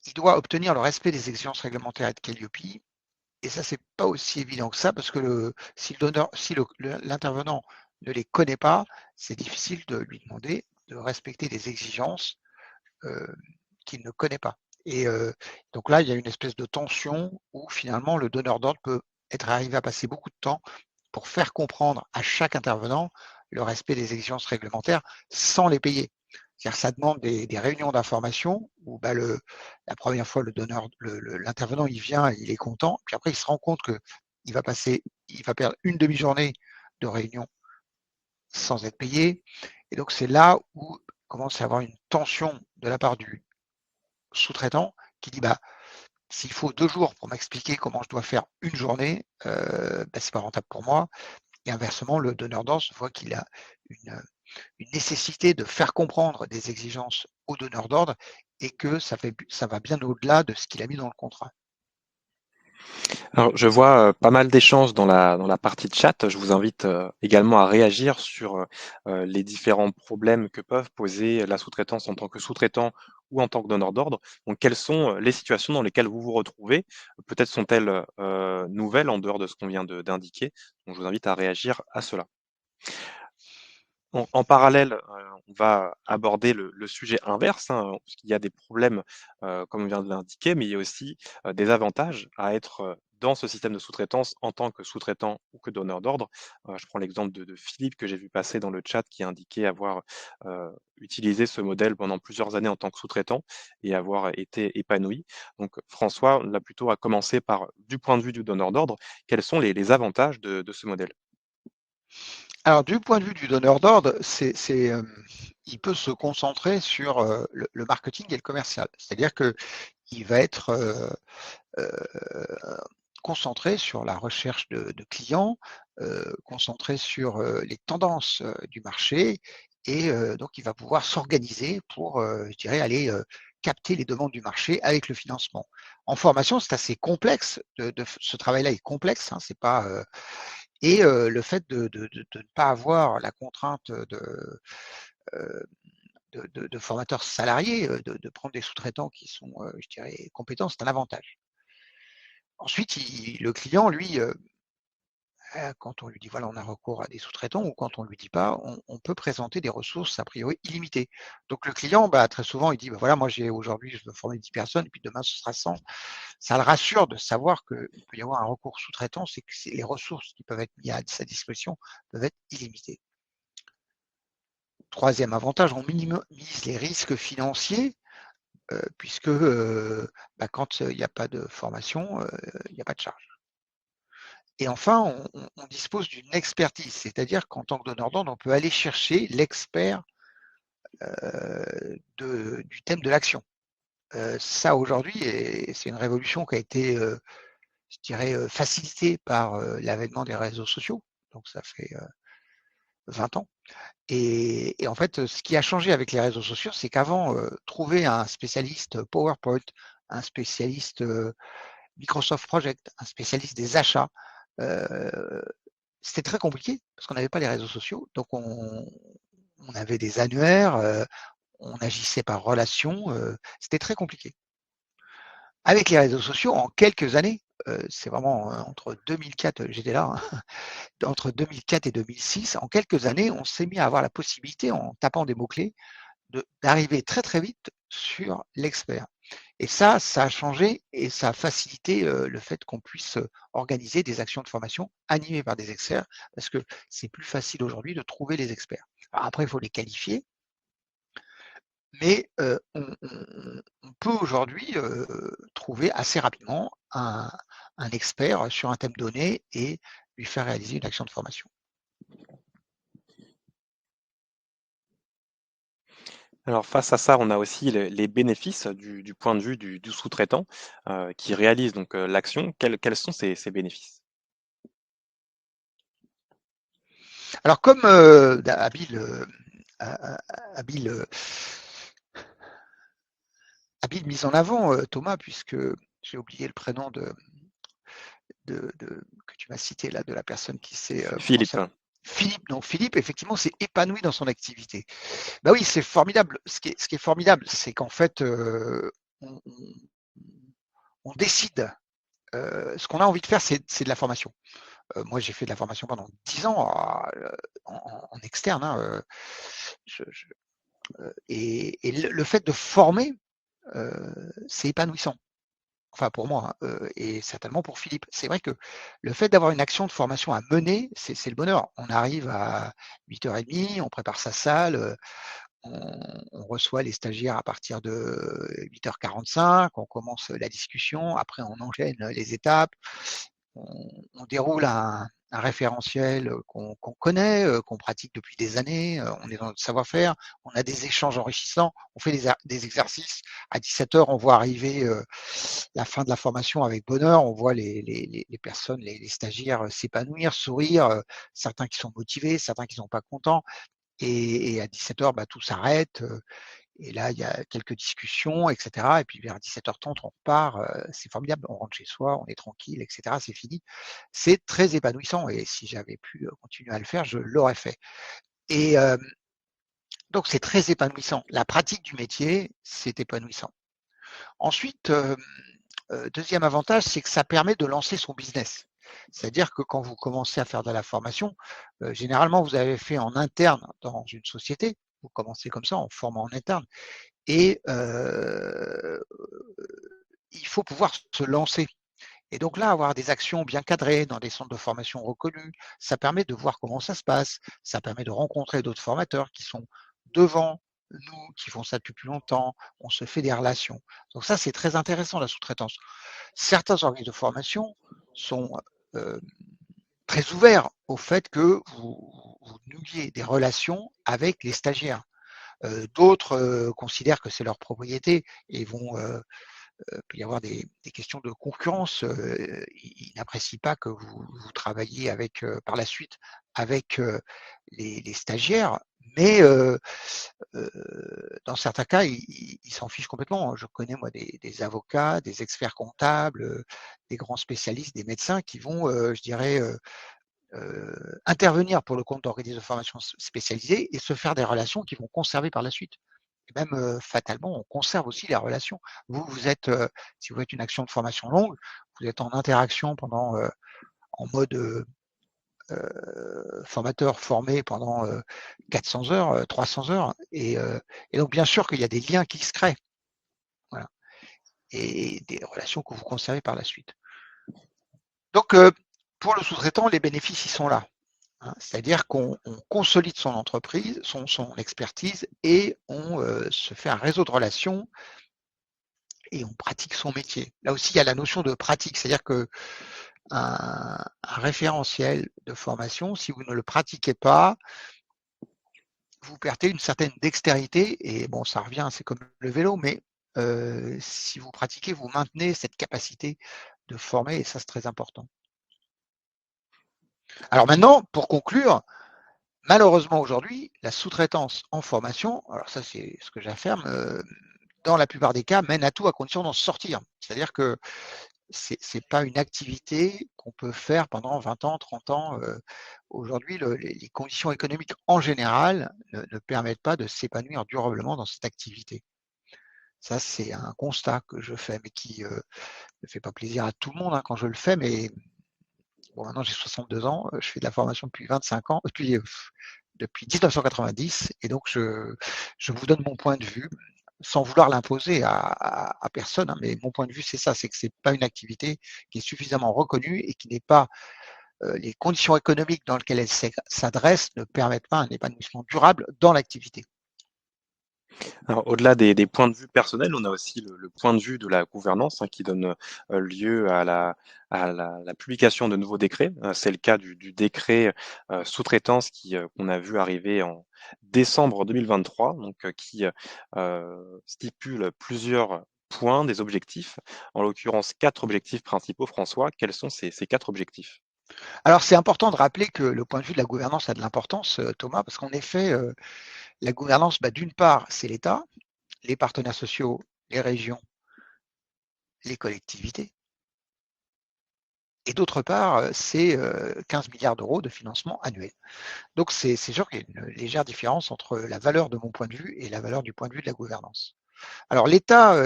il doit obtenir le respect des exigences réglementaires et de Calliope, et ça, c'est pas aussi évident que ça, parce que si l'intervenant ne les connaît pas, c'est difficile de lui demander de respecter des exigences qu'il ne connaît pas. Et donc là, il y a une espèce de tension où finalement le donneur d'ordre peut être arrivé à passer beaucoup de temps pour faire comprendre à chaque intervenant le respect des exigences réglementaires sans les payer. C'est-à-dire que ça demande des réunions d'information où la première fois, l'intervenant, il vient, il est content, puis après, il se rend compte qu'il va passer il va perdre une demi-journée de réunion sans être payé. Et donc, c'est là où commence à y avoir une tension de la part du sous-traitant qui dit, bah, s'il faut 2 jours pour m'expliquer comment je dois faire une journée, c'est pas rentable pour moi. Et inversement, le donneur d'ordre voit qu'il a une nécessité de faire comprendre des exigences au donneur d'ordre et que ça va bien au-delà de ce qu'il a mis dans le contrat. Alors, je vois pas mal d'échanges dans la partie de chat. Je vous invite également à réagir sur les différents problèmes que peuvent poser la sous-traitance en tant que sous-traitant ou en tant que donneur d'ordre. Donc, quelles sont les situations dans lesquelles vous vous retrouvez? Peut-être sont-elles nouvelles en dehors de ce qu'on vient d'indiquer. Donc, je vous invite à réagir à cela. En parallèle, on va aborder le sujet inverse, hein, parce qu'il y a des problèmes, comme on vient de l'indiquer, mais il y a aussi, des avantages à être, dans ce système de sous-traitance en tant que sous-traitant ou que donneur d'ordre. Je prends l'exemple de Philippe que j'ai vu passer dans le chat qui indiquait avoir, utilisé ce modèle pendant plusieurs années en tant que sous-traitant et avoir été épanoui. Donc François, là plutôt à commencer par du point de vue du donneur d'ordre, quels sont les avantages de ce modèle? Alors, du point de vue du donneur d'ordre, il peut se concentrer sur le marketing et le commercial. C'est-à-dire qu'il va être euh, concentré sur la recherche de clients, concentré sur les tendances du marché, et donc il va pouvoir s'organiser pour, je dirais, aller capter les demandes du marché avec le financement. En formation, c'est assez complexe, ce travail-là est complexe, hein, c'est pas, et le fait de ne pas avoir la contrainte euh, de formateurs salariés, de prendre des sous-traitants qui sont, je dirais, compétents, c'est un avantage. Ensuite, le client, lui, quand on lui dit voilà, on a recours à des sous-traitants, ou quand on ne lui dit pas, on peut présenter des ressources a priori illimitées. Donc le client, bah, très souvent, il dit bah, voilà, moi j'ai aujourd'hui, je veux former 10 personnes, et puis demain ce sera 100. Ça le rassure de savoir qu'il peut y avoir un recours sous-traitant, c'est que les ressources qui peuvent être mises à sa disposition peuvent être illimitées. Troisième avantage, on minimise les risques financiers, puisque quand il n'y a pas de formation, il n'y a pas de charge. Et enfin, on dispose d'une expertise, c'est-à-dire qu'en tant que donneur d'ordre, on peut aller chercher l'expert du thème de l'action. Ça, aujourd'hui, c'est une révolution qui a été, je dirais, facilitée par l'avènement des réseaux sociaux. Donc, ça fait 20 ans. Et en fait, ce qui a changé avec les réseaux sociaux, c'est qu'avant, trouver un spécialiste PowerPoint, un spécialiste Microsoft Project, un spécialiste des achats, c'était très compliqué parce qu'on n'avait pas les réseaux sociaux. Donc, on avait des annuaires, on agissait par relation, c'était très compliqué. Avec les réseaux sociaux, en quelques années, c'est vraiment entre 2004, j'étais là, hein, entre 2004 et 2006, en quelques années, on s'est mis à avoir la possibilité, en tapant des mots-clés, d'arriver très très vite sur l'expert. Et ça a changé et ça a facilité le fait qu'on puisse organiser des actions de formation animées par des experts, parce que c'est plus facile aujourd'hui de trouver les experts. Alors après, il faut les qualifier, mais on peut aujourd'hui trouver assez rapidement un expert sur un thème donné et lui faire réaliser une action de formation. Alors face à ça, on a aussi les bénéfices du point de vue du sous-traitant qui réalise donc l'action. Quels sont ces bénéfices? Alors comme habile, habile mise en avant, Thomas, puisque j'ai oublié le prénom que tu m'as cité là, de la personne qui s'est Philippe. Philippe. Donc Philippe, effectivement, s'est épanoui dans son activité. Bah oui, c'est formidable. Ce qui est formidable, c'est qu'en fait, on, on décide. Ce qu'on a envie de faire, c'est de la formation. Moi, j'ai fait de la formation pendant 10 ans en externe. Hein, et le fait de former, c'est épanouissant. Enfin, pour moi, hein, et certainement pour Philippe. C'est vrai que le fait d'avoir une action de formation à mener, c'est le bonheur. On arrive à 8h30, on prépare sa salle, on reçoit les stagiaires à partir de 8h45, on commence la discussion, après on enchaîne les étapes, on déroule un référentiel qu'on connaît, qu'on pratique depuis des années, on est dans notre savoir-faire, on a des échanges enrichissants, on fait des exercices. À 17h, on voit arriver la fin de la formation avec bonheur, on voit les personnes, les stagiaires s'épanouir, sourire, certains qui sont motivés, certains qui sont pas contents. Et à 17h, tout s'arrête. Et là, il y a quelques discussions, etc. Et puis vers 17h30, on repart. C'est formidable. On rentre chez soi, on est tranquille, etc. C'est fini. C'est très épanouissant. Et si j'avais pu continuer à le faire, je l'aurais fait. Et donc, c'est très épanouissant. La pratique du métier, c'est épanouissant. Ensuite, deuxième avantage, c'est que ça permet de lancer son business. C'est-à-dire que quand vous commencez à faire de la formation, généralement, vous avez fait en interne dans une société. Vous commencez comme ça, en formant en interne. Et il faut pouvoir se lancer. Et donc là, avoir des actions bien cadrées dans des centres de formation reconnus, ça permet de voir comment ça se passe, ça permet de rencontrer d'autres formateurs qui sont devant nous, qui font ça depuis plus longtemps, on se fait des relations. Donc ça, c'est très intéressant, la sous-traitance. Certains organismes de formation sont très ouverts au fait que vous nouiez des relations avec les stagiaires. D'autres considèrent que c'est leur propriété et vont peut y avoir des questions de concurrence. Ils n'apprécient pas que vous travailliez avec par la suite avec les stagiaires, mais dans certains cas, ils s'en fichent complètement. Je connais moi des avocats, des experts comptables, des grands spécialistes, des médecins qui vont, je dirais, intervenir pour le compte d'organismes de formation spécialisés et se faire des relations qu'ils vont conserver par la suite. Et même fatalement, on conserve aussi les relations. Vous êtes, si vous faites une action de formation longue, vous êtes en interaction pendant, en mode formateur formé pendant 400 heures, 300 heures, et donc bien sûr qu'il y a des liens qui se créent, voilà, et des relations que vous conservez par la suite. Donc pour le sous-traitant, les bénéfices, ils sont là. Hein, c'est-à-dire qu'on consolide son entreprise, son expertise, et on se fait un réseau de relations et on pratique son métier. Là aussi, il y a la notion de pratique, c'est-à-dire que un référentiel de formation, si vous ne le pratiquez pas, vous perdez une certaine dextérité, et bon, ça revient, c'est comme le vélo, mais si vous pratiquez, vous maintenez cette capacité de former, et ça, c'est très important. Alors maintenant, pour conclure, malheureusement aujourd'hui, la sous-traitance en formation, alors ça c'est ce que j'affirme, dans la plupart des cas, mène à tout à condition d'en sortir. C'est-à-dire que c'est pas une activité qu'on peut faire pendant 20 ans, 30 ans. Aujourd'hui, les conditions économiques en général ne permettent pas de s'épanouir durablement dans cette activité. Ça, c'est un constat que je fais, mais qui ne fait pas plaisir à tout le monde, hein, quand je le fais, mais bon, maintenant j'ai 62 ans, je fais de la formation depuis 25 ans, depuis 1990, et donc je vous donne mon point de vue, sans vouloir l'imposer à personne, hein, mais mon point de vue, c'est ça, c'est que c'est pas une activité qui est suffisamment reconnue et qui n'est pas, les conditions économiques dans lesquelles elle s'adresse ne permettent pas un épanouissement durable dans l'activité. Alors, au-delà des points de vue personnels, on a aussi le point de vue de la gouvernance, hein, qui donne lieu à la publication de nouveaux décrets. C'est le cas du décret sous-traitance qu'on a vu arriver en décembre 2023, donc qui stipule plusieurs points, des objectifs, en l'occurrence 4 objectifs principaux. François, quels sont ces 4 objectifs? Alors c'est important de rappeler que le point de vue de la gouvernance a de l'importance, Thomas, parce qu'en effet, la gouvernance, d'une part, c'est l'État, les partenaires sociaux, les régions, les collectivités. Et d'autre part, c'est 15 milliards d'euros de financement annuel. Donc c'est sûr qu'il y a une légère différence entre la valeur de mon point de vue et la valeur du point de vue de la gouvernance. Alors l'État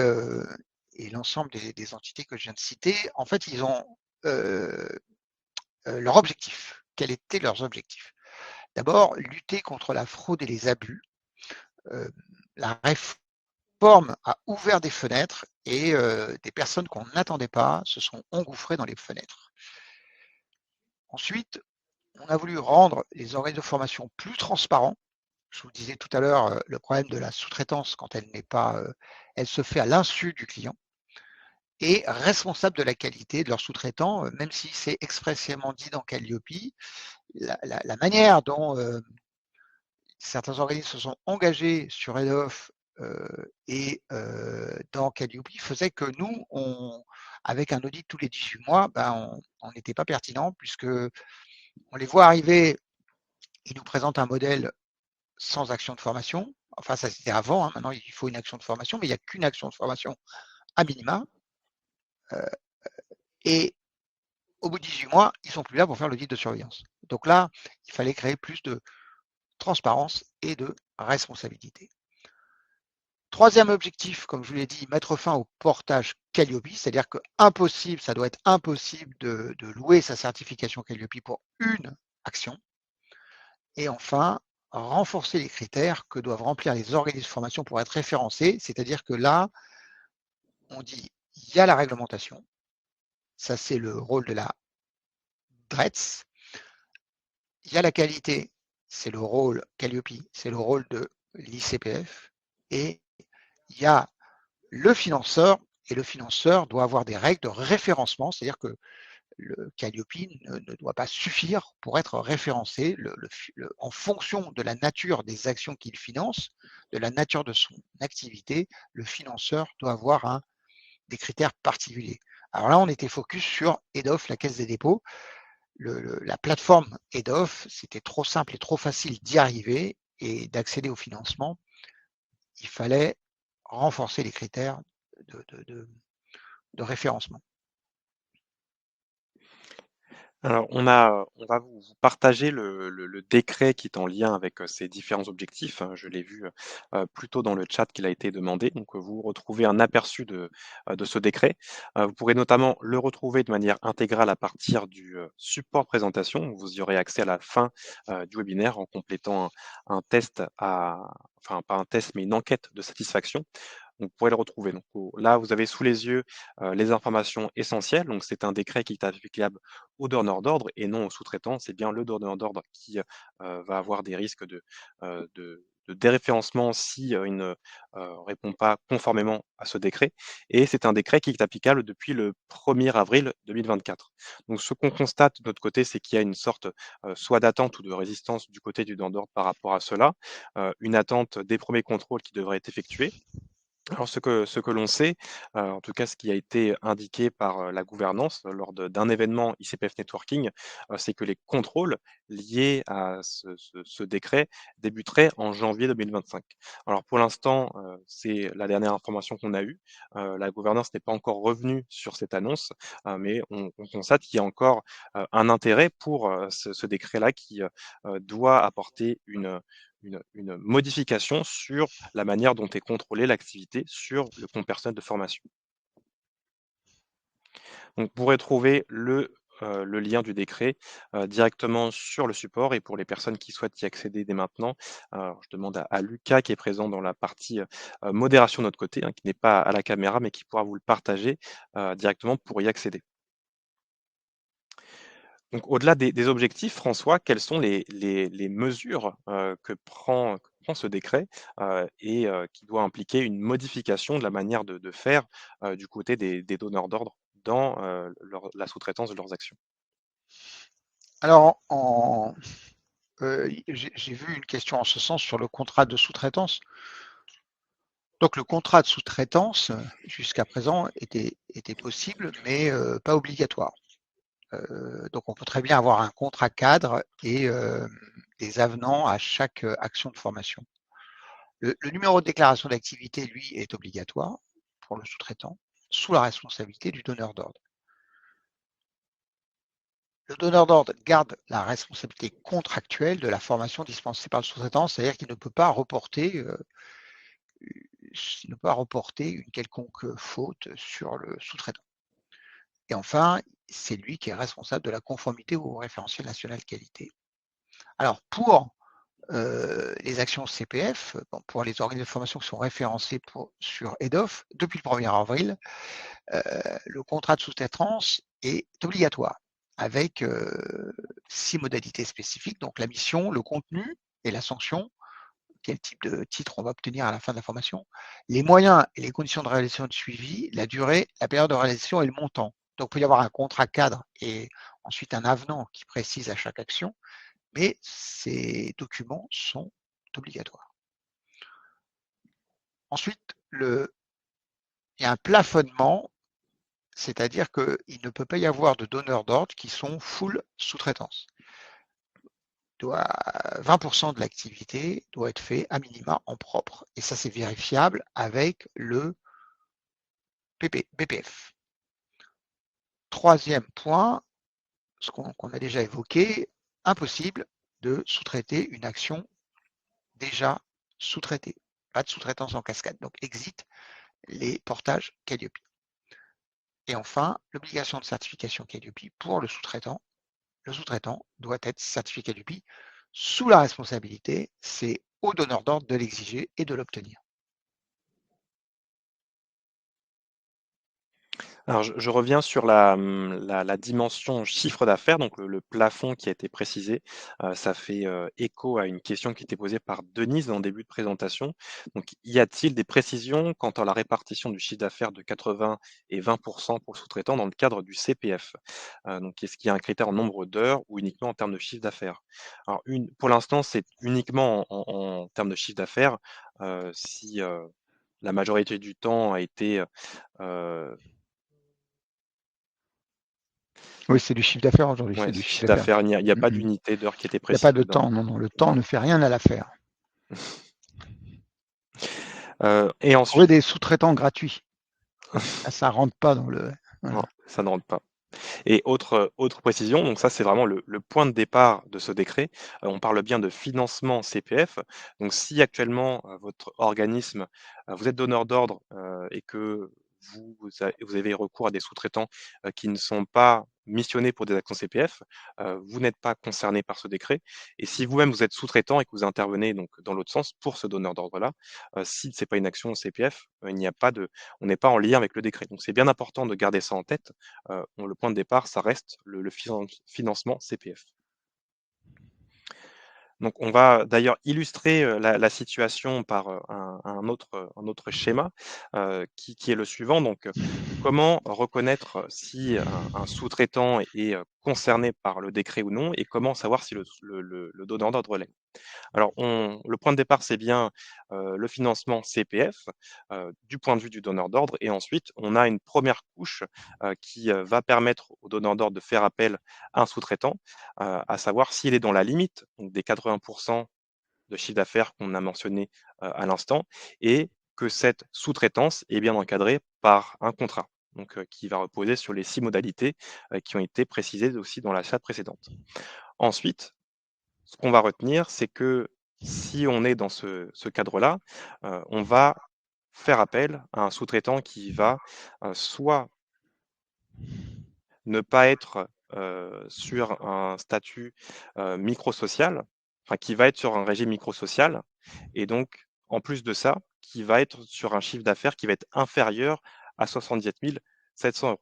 et l'ensemble des entités que je viens de citer, en fait, ils ont leur objectif. Quels étaient leurs objectifs? D'abord, lutter contre la fraude et les abus. La réforme a ouvert des fenêtres et des personnes qu'on n'attendait pas se sont engouffrées dans les fenêtres. Ensuite, on a voulu rendre les organismes de formation plus transparents. Je vous disais tout à l'heure, le problème de la sous-traitance quand elle n'est pas, elle se fait à l'insu du client. est responsable de la qualité de leurs sous-traitants, même si c'est expressément dit dans Calliope. La manière dont certains organismes se sont engagés sur EDOF et dans Calliope faisait que nous, avec un audit tous les 18 mois, on n'était pas pertinent puisque on les voit arriver, ils nous présentent un modèle sans action de formation. Enfin, ça c'était avant, hein, maintenant il faut une action de formation, mais il n'y a qu'une action de formation à minima. Et au bout de 18 mois, ils ne sont plus là pour faire l'audit de surveillance. Donc là, il fallait créer plus de transparence et de responsabilité. Troisième objectif, comme je vous l'ai dit, mettre fin au portage Calliope, c'est-à-dire que impossible, ça doit être impossible de louer sa certification Calliope pour une action. Et enfin, renforcer les critères que doivent remplir les organismes de formation pour être référencés, c'est-à-dire que là, on dit, il y a la réglementation, ça c'est le rôle de la DRETS, il y a la qualité, c'est le rôle Calliope, c'est le rôle de l'ICPF, et il y a le financeur, et le financeur doit avoir des règles de référencement, c'est-à-dire que le Calliope ne doit pas suffire pour être référencé en fonction de la nature des actions qu'il finance, de la nature de son activité, le financeur doit avoir des critères particuliers. Alors là, on était focus sur EDOF, la Caisse des dépôts. La plateforme EDOF, c'était trop simple et trop facile d'y arriver et d'accéder au financement. Il fallait renforcer les critères de référencement. Alors, on va vous partager le décret qui est en lien avec ces différents objectifs, hein. Je l'ai vu plus tôt dans le chat qu'il a été demandé. Donc, vous retrouvez un aperçu de ce décret. Vous pourrez notamment le retrouver de manière intégrale à partir du support présentation. Vous y aurez accès à la fin du webinaire en complétant un test enfin, pas un test, mais une enquête de satisfaction. Donc, vous pourrez le retrouver. Donc, là, vous avez sous les yeux les informations essentielles. Donc, c'est un décret qui est applicable au donneur d'ordre et non au sous-traitant. C'est bien le donneur d'ordre qui va avoir des risques de déréférencement si il ne répond pas conformément à ce décret. Et c'est un décret qui est applicable depuis le 1er avril 2024. Donc, ce qu'on constate de notre côté, c'est qu'il y a une sorte soit d'attente ou de résistance du côté du donneur d'ordre par rapport à cela, une attente des premiers contrôles qui devraient être effectués. Alors ce que l'on sait, en tout cas ce qui a été indiqué par, la gouvernance lors d'un événement ICPF Networking, c'est que les contrôles liés à ce décret débuteraient en janvier 2025. Alors pour l'instant, c'est la dernière information qu'on a eue. La gouvernance n'est pas encore revenue sur cette annonce, mais on constate qu'il y a encore, un intérêt pour, ce décret-là qui, doit apporter une modification sur la manière dont est contrôlée l'activité sur le compte personnel de formation. Donc, vous pourrez trouver le lien du décret directement sur le support et pour les personnes qui souhaitent y accéder dès maintenant, alors je demande à Lucas qui est présent dans la partie modération de notre côté, hein, qui n'est pas à la caméra mais qui pourra vous le partager directement pour y accéder. Donc au-delà des objectifs, François, quelles sont les mesures que prend ce décret et qui doit impliquer une modification de la manière de faire du côté des donneurs d'ordre dans la sous-traitance de leurs actions? Alors, j'ai vu une question en ce sens sur le contrat de sous-traitance. Donc le contrat de sous-traitance, jusqu'à présent, était possible, mais pas obligatoire. Donc on peut très bien avoir un contrat cadre et des avenants à chaque action de formation. Le numéro de déclaration d'activité, lui, est obligatoire pour le sous-traitant, sous la responsabilité du donneur d'ordre. Le donneur d'ordre garde la responsabilité contractuelle de la formation dispensée par le sous-traitant, c'est-à-dire qu'il ne peut pas reporter une quelconque faute sur le sous-traitant. Et enfin, c'est lui qui est responsable de la conformité au référentiel national qualité. Alors, pour les actions CPF, pour les organismes de formation qui sont référencés sur EDOF, depuis le 1er avril, le contrat de sous-traitance est obligatoire avec 6 modalités spécifiques, donc la mission, le contenu et la sanction quel type de titre on va obtenir à la fin de la formation, les moyens et les conditions de réalisation de suivi, la durée, la période de réalisation et le montant. Donc, il peut y avoir un contrat cadre et ensuite un avenant qui précise à chaque action, mais ces documents sont obligatoires. Ensuite, il y a un plafonnement, c'est-à-dire qu'il ne peut pas y avoir de donneurs d'ordre qui sont full sous-traitance. 20% de l'activité doit être fait à minima en propre. Et ça, c'est vérifiable avec le BPF. Troisième point, ce qu'on a déjà évoqué, impossible de sous-traiter une action déjà sous-traitée. Pas de sous-traitance en cascade. Donc, exit les portages Calliope. Et enfin, l'obligation de certification Calliope pour le sous-traitant. Le sous-traitant doit être certifié Calliope sous la responsabilité, c'est au donneur d'ordre de l'exiger et de l'obtenir. Alors, je reviens sur la dimension chiffre d'affaires, donc le plafond qui a été précisé. Ça fait écho à une question qui était posée par Denise en début de présentation. Donc, y a-t-il des précisions quant à la répartition du chiffre d'affaires de 80 et 20% pour le sous-traitant dans le cadre du CPF? Donc, est-ce qu'il y a un critère en nombre d'heures ou uniquement en termes de chiffre d'affaires? Alors, pour l'instant, c'est uniquement en termes de chiffre d'affaires. Si la majorité du temps a été Oui, c'est du chiffre d'affaires aujourd'hui, Ouais, c'est du c'est chiffre chiffre d'affaires. d'affaires, il y a pas Il d'unité d'heure qui était n'y a pas précise de dans temps, non, non, le temps voilà. ne fait rien à l'affaire. Et Trouver ensuite des sous-traitants gratuits, ça rentre pas dans le. non, Voilà. ça ne rentre pas. Et autre précision, donc ça, c'est vraiment le point de départ de ce décret. On parle bien de financement CPF. Donc si actuellement, votre organisme, vous êtes donneur d'ordre, et que vous avez recours à des sous-traitants, qui ne sont pas missionnés pour des actions CPF, vous n'êtes pas concerné par ce décret. Et si vous-même vous êtes sous-traitant et que vous intervenez donc dans l'autre sens pour ce donneur d'ordre-là, si c'est pas une action CPF, il n'y a pas de on n'est pas en lien avec le décret. Donc c'est bien important de garder ça en tête. Le point de départ, ça reste le financement CPF. Donc on va d'ailleurs illustrer, la situation par, un autre schéma, qui est le suivant. Donc, comment reconnaître si un sous-traitant est, concerné par le décret ou non et comment savoir si le donneur d'ordre l'est? Alors le point de départ, c'est bien, le financement CPF, du point de vue du donneur d'ordre et ensuite on a une première couche, qui, va permettre au donneur d'ordre de faire appel à un sous-traitant, à savoir s'il est dans la limite, donc des 80 de chiffre d'affaires qu'on a mentionné, à l'instant et que cette sous-traitance est bien encadrée par un contrat, donc qui va reposer sur les 6 modalités, qui ont été précisées aussi dans la charte précédente. Ensuite, ce qu'on va retenir, c'est que si on est dans ce cadre-là, on va faire appel à un sous-traitant qui va, soit ne pas être, sur un statut, microsocial, enfin qui va être sur un régime microsocial et donc en plus de ça, qui va être sur un chiffre d'affaires qui va être inférieur à 77 700 €.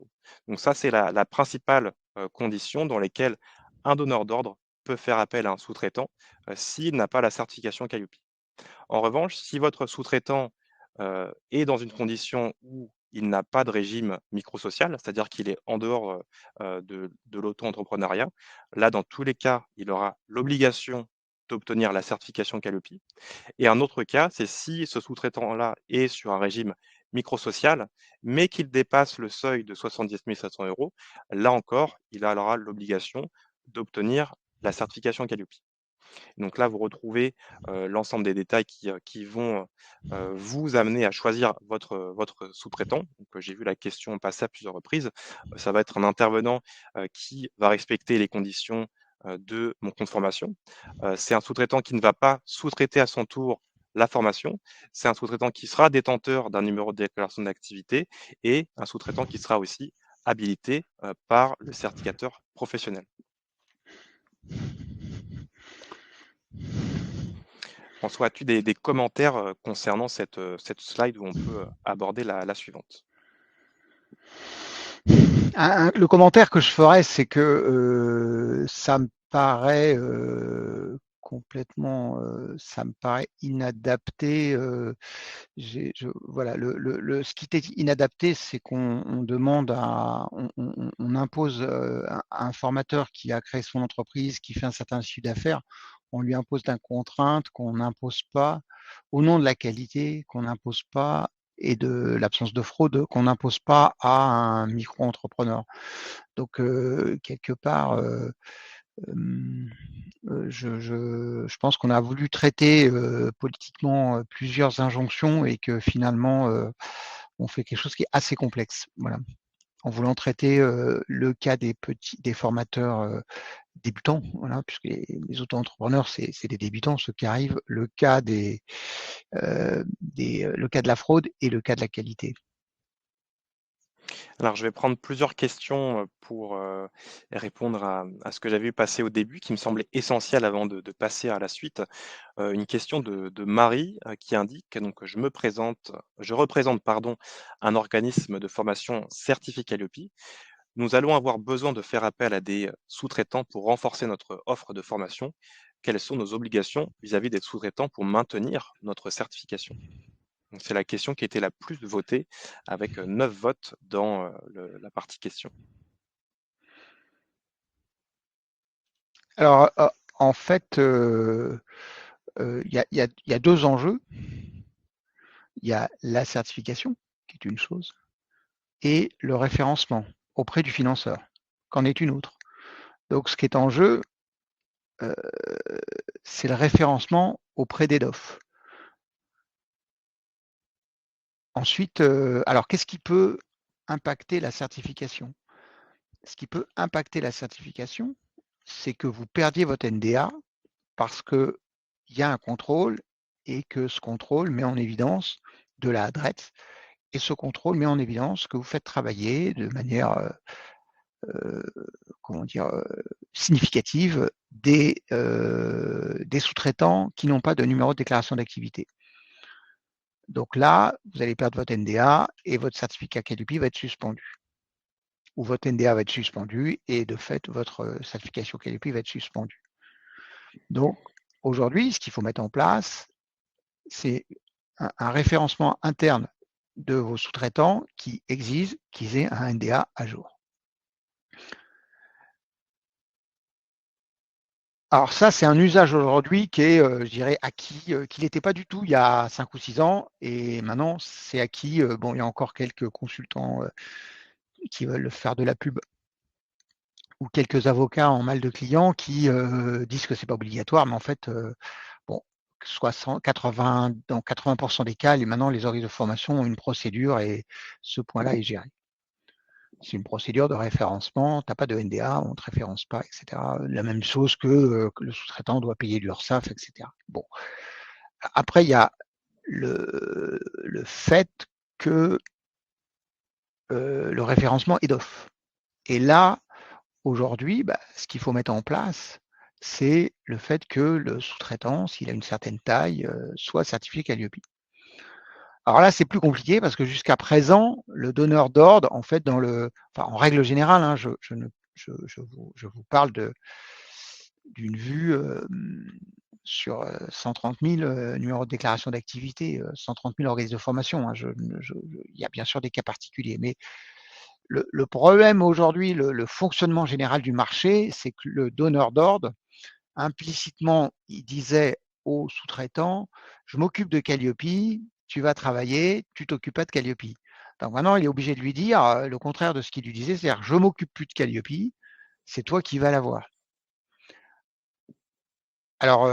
Donc ça, c'est la principale, condition dans lesquelles un donneur d'ordre peut faire appel à un sous-traitant, s'il n'a pas la certification Calliope. En revanche, si votre sous-traitant, est dans une condition où il n'a pas de régime microsocial, c'est-à-dire qu'il est en dehors, de l'auto-entrepreneuriat, là, dans tous les cas, il aura l'obligation d'obtenir la certification Calliope et un autre cas, c'est si ce sous-traitant-là est sur un régime microsocial, mais qu'il dépasse le seuil de 70 700 €, là encore, il aura l'obligation d'obtenir la certification Calliope. Donc là, vous retrouvez, l'ensemble des détails qui vont, vous amener à choisir votre sous-traitant. Donc, j'ai vu la question passer à plusieurs reprises. Ça va être un intervenant, qui va respecter les conditions, de mon compte formation. C'est un sous-traitant qui ne va pas sous-traiter à son tour la formation. C'est un sous-traitant qui sera détenteur d'un numéro de déclaration d'activité et un sous-traitant qui sera aussi habilité, par le certificateur professionnel. François, as-tu des commentaires, concernant cette slide où on peut, aborder la suivante? Le commentaire que je ferais, c'est que ça me paraît complètement, ça me paraît inadapté. Voilà, ce qui était inadapté, c'est qu'on demande on impose à un formateur qui a créé son entreprise, qui fait un certain chiffre d'affaires, on lui impose des contraintes qu'on n'impose pas au nom de la qualité, qu'on n'impose pas et de l'absence de fraude qu'on n'impose pas à un micro-entrepreneur. Donc, quelque part, je pense qu'on a voulu traiter politiquement plusieurs injonctions et que finalement, on fait quelque chose qui est assez complexe. Voilà. En voulant traiter le cas des formateurs débutants, voilà, puisque les auto-entrepreneurs, c'est des débutants, ceux qui arrivent, le cas le cas de la fraude et le cas de la qualité. Alors, je vais prendre plusieurs questions pour répondre à ce que j'avais vu passer au début, qui me semblait essentiel avant de passer à la suite. Une question de Marie qui indique, donc je représente pardon, un organisme de formation certifié Calliope. Nous allons avoir besoin de faire appel à des sous-traitants pour renforcer notre offre de formation. Quelles sont nos obligations vis-à-vis des sous-traitants pour maintenir notre certification? Donc, c'est la question qui a été la plus votée avec 9 votes dans la partie question. Alors, en fait, il y a deux enjeux. Il y a la certification, qui est une chose, et le référencement auprès du financeur, qu'en est une autre. Donc, ce qui est en jeu, c'est le référencement auprès des DOF. Ensuite, alors qu'est-ce qui peut impacter la certification? Ce qui peut impacter la certification, c'est que vous perdiez votre NDA parce qu'il y a un contrôle et que ce contrôle met en évidence de la adresse et ce contrôle met en évidence que vous faites travailler de manière comment dire, significative des sous-traitants qui n'ont pas de numéro de déclaration d'activité. Donc là, vous allez perdre votre NDA et votre certificat Calliope va être suspendu. Ou votre NDA va être suspendu et de fait, votre certification Calliope va être suspendue. Donc aujourd'hui, ce qu'il faut mettre en place, c'est un référencement interne de vos sous-traitants qui exige qu'ils aient un NDA à jour. Alors ça, c'est un usage aujourd'hui qui est, je dirais, acquis, qui n'était pas du tout il y a 5 ou 6 ans. Et maintenant, c'est acquis. Bon, il y a encore quelques consultants qui veulent faire de la pub ou quelques avocats en mal de clients qui disent que c'est pas obligatoire, mais en fait, bon, 80, dans 80% des cas, maintenant, les organismes de formation ont une procédure et ce point-là est géré. C'est une procédure de référencement, tu n'as pas de NDA, on ne te référence pas, etc. La même chose que le sous-traitant doit payer l'URSSAF, etc. Bon. Après, il y a le fait que le référencement est d'off. Et là, aujourd'hui, ce qu'il faut mettre en place, c'est le fait que le sous-traitant, s'il a une certaine taille, soit certifié Calliope. Alors là, c'est plus compliqué parce que jusqu'à présent, le donneur d'ordre, en fait, en règle générale, hein, je vous parle d'une vue sur 130 000 numéros de déclaration d'activité, 130 000 organismes de formation. Hein, il y a bien sûr des cas particuliers, mais le problème aujourd'hui, le fonctionnement général du marché, c'est que le donneur d'ordre, implicitement, il disait aux sous-traitants, je m'occupe de Calliope, tu vas travailler, tu t'occupes pas de Calliope. Donc maintenant, il est obligé de lui dire le contraire de ce qu'il lui disait, c'est-à-dire je m'occupe plus de Calliope, c'est toi qui vas l'avoir. Alors,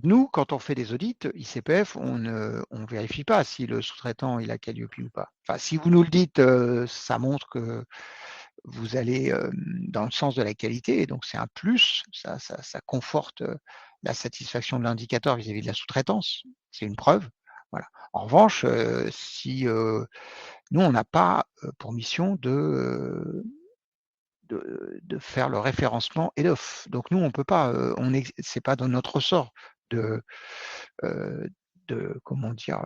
nous, quand on fait des audits ICPF, on ne vérifie pas si le sous-traitant il a Calliope ou pas. Enfin, si vous nous le dites, ça montre que vous allez dans le sens de la qualité, et donc c'est un plus, ça conforte la satisfaction de l'indicateur vis-à-vis de la sous-traitance, c'est une preuve. Voilà. En revanche, si nous, on n'a pas pour mission de faire le référencement head-off. Donc nous, on peut pas, c'est pas dans notre ressort de comment dire,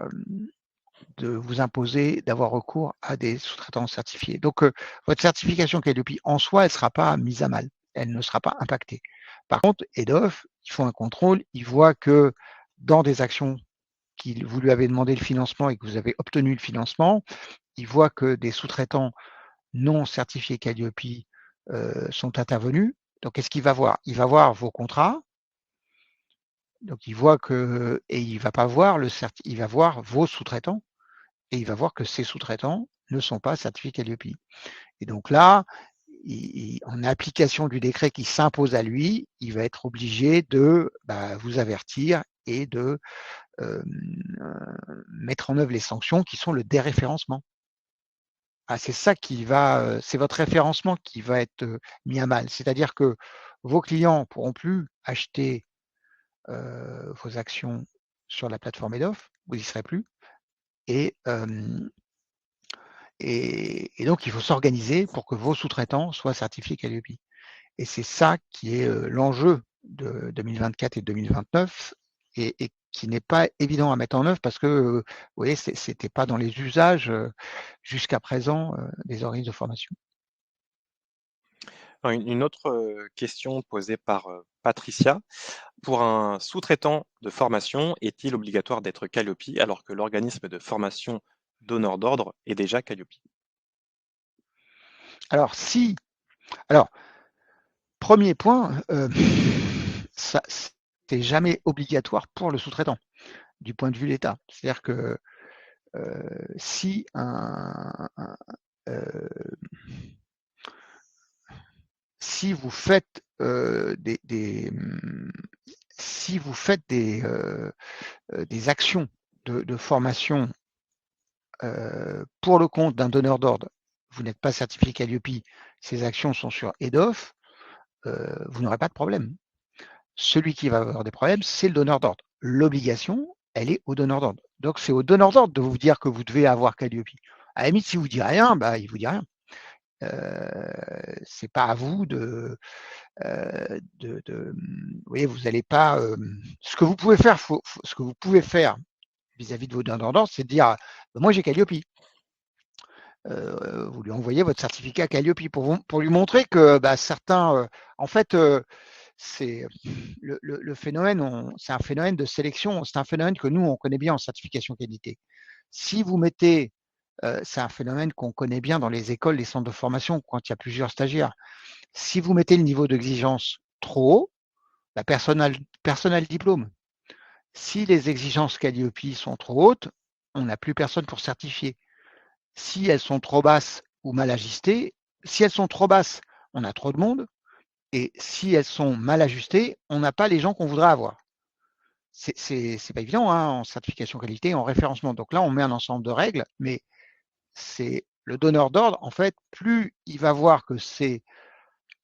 de vous imposer d'avoir recours à des sous-traitants certifiés. Donc votre certification Calliope en soi, elle ne sera pas mise à mal, elle ne sera pas impactée. Par contre, head-off, il ils font un contrôle, ils voient que dans des actions vous lui avez demandé le financement et que vous avez obtenu le financement, ils voient que des sous-traitants non certifiés Calliope sont intervenus. Donc, qu'est-ce qu'il va voir? Il va voir vos contrats. Donc, il voit que, et il va pas voir il va voir vos sous-traitants et il va voir que ces sous-traitants ne sont pas certifiés Calliope. Et donc là, en application du décret qui s'impose à lui, il va être obligé de vous avertir et de mettre en œuvre les sanctions qui sont le déréférencement. C'est ça qui va, c'est votre référencement qui va être mis à mal. C'est-à-dire que vos clients ne pourront plus acheter vos actions sur la plateforme EDOF, vous n'y serez plus. Et, et donc, il faut s'organiser pour que vos sous-traitants soient certifiés Calliope. Et c'est ça qui est l'enjeu de 2024 et 2029 et qui n'est pas évident à mettre en œuvre parce que, vous voyez, c'était pas dans les usages jusqu'à présent des organismes de formation. Une autre question posée par Patricia. Pour un sous-traitant de formation, est-il obligatoire d'être Calliope alors que l'organisme de formation donneur d'ordre est déjà Calliope? Alors, alors, premier point, ça, c'est jamais obligatoire pour le sous-traitant du point de vue de l'État. C'est-à-dire que si si vous faites si vous faites des actions de formation pour le compte d'un donneur d'ordre, vous n'êtes pas certifié Calliope, ces actions sont sur EDOF, vous n'aurez pas de problème. Celui qui va avoir des problèmes, c'est le donneur d'ordre. L'obligation, elle est au donneur d'ordre. Donc, c'est au donneur d'ordre de vous dire que vous devez avoir Calliope. À la limite, si vous ne dit rien, il ne vous dit rien. C'est pas à vous vous voyez, vous n'allez pas. Ce que vous pouvez faire, ce que vous pouvez faire vis-à-vis de vos donneurs d'ordre, c'est de dire moi j'ai Calliope. Vous lui envoyez votre certificat Calliope pour lui montrer que certains, en fait, c'est le phénomène, c'est un phénomène de sélection, c'est un phénomène que nous on connaît bien en certification qualité. Si vous mettez, c'est un phénomène qu'on connaît bien dans les écoles, les centres de formation quand il y a plusieurs stagiaires. Si vous mettez le niveau d'exigence trop haut, personne n'a le diplôme. Si les exigences Calliope sont trop hautes, on n'a plus personne pour certifier. Si elles sont trop basses ou mal ajustées, si elles sont trop basses, on a trop de monde. Et si elles sont mal ajustées, on n'a pas les gens qu'on voudrait avoir. C'est pas évident en certification qualité, en référencement. Donc là, on met un ensemble de règles, mais c'est le donneur d'ordre, en fait, plus il va voir que ses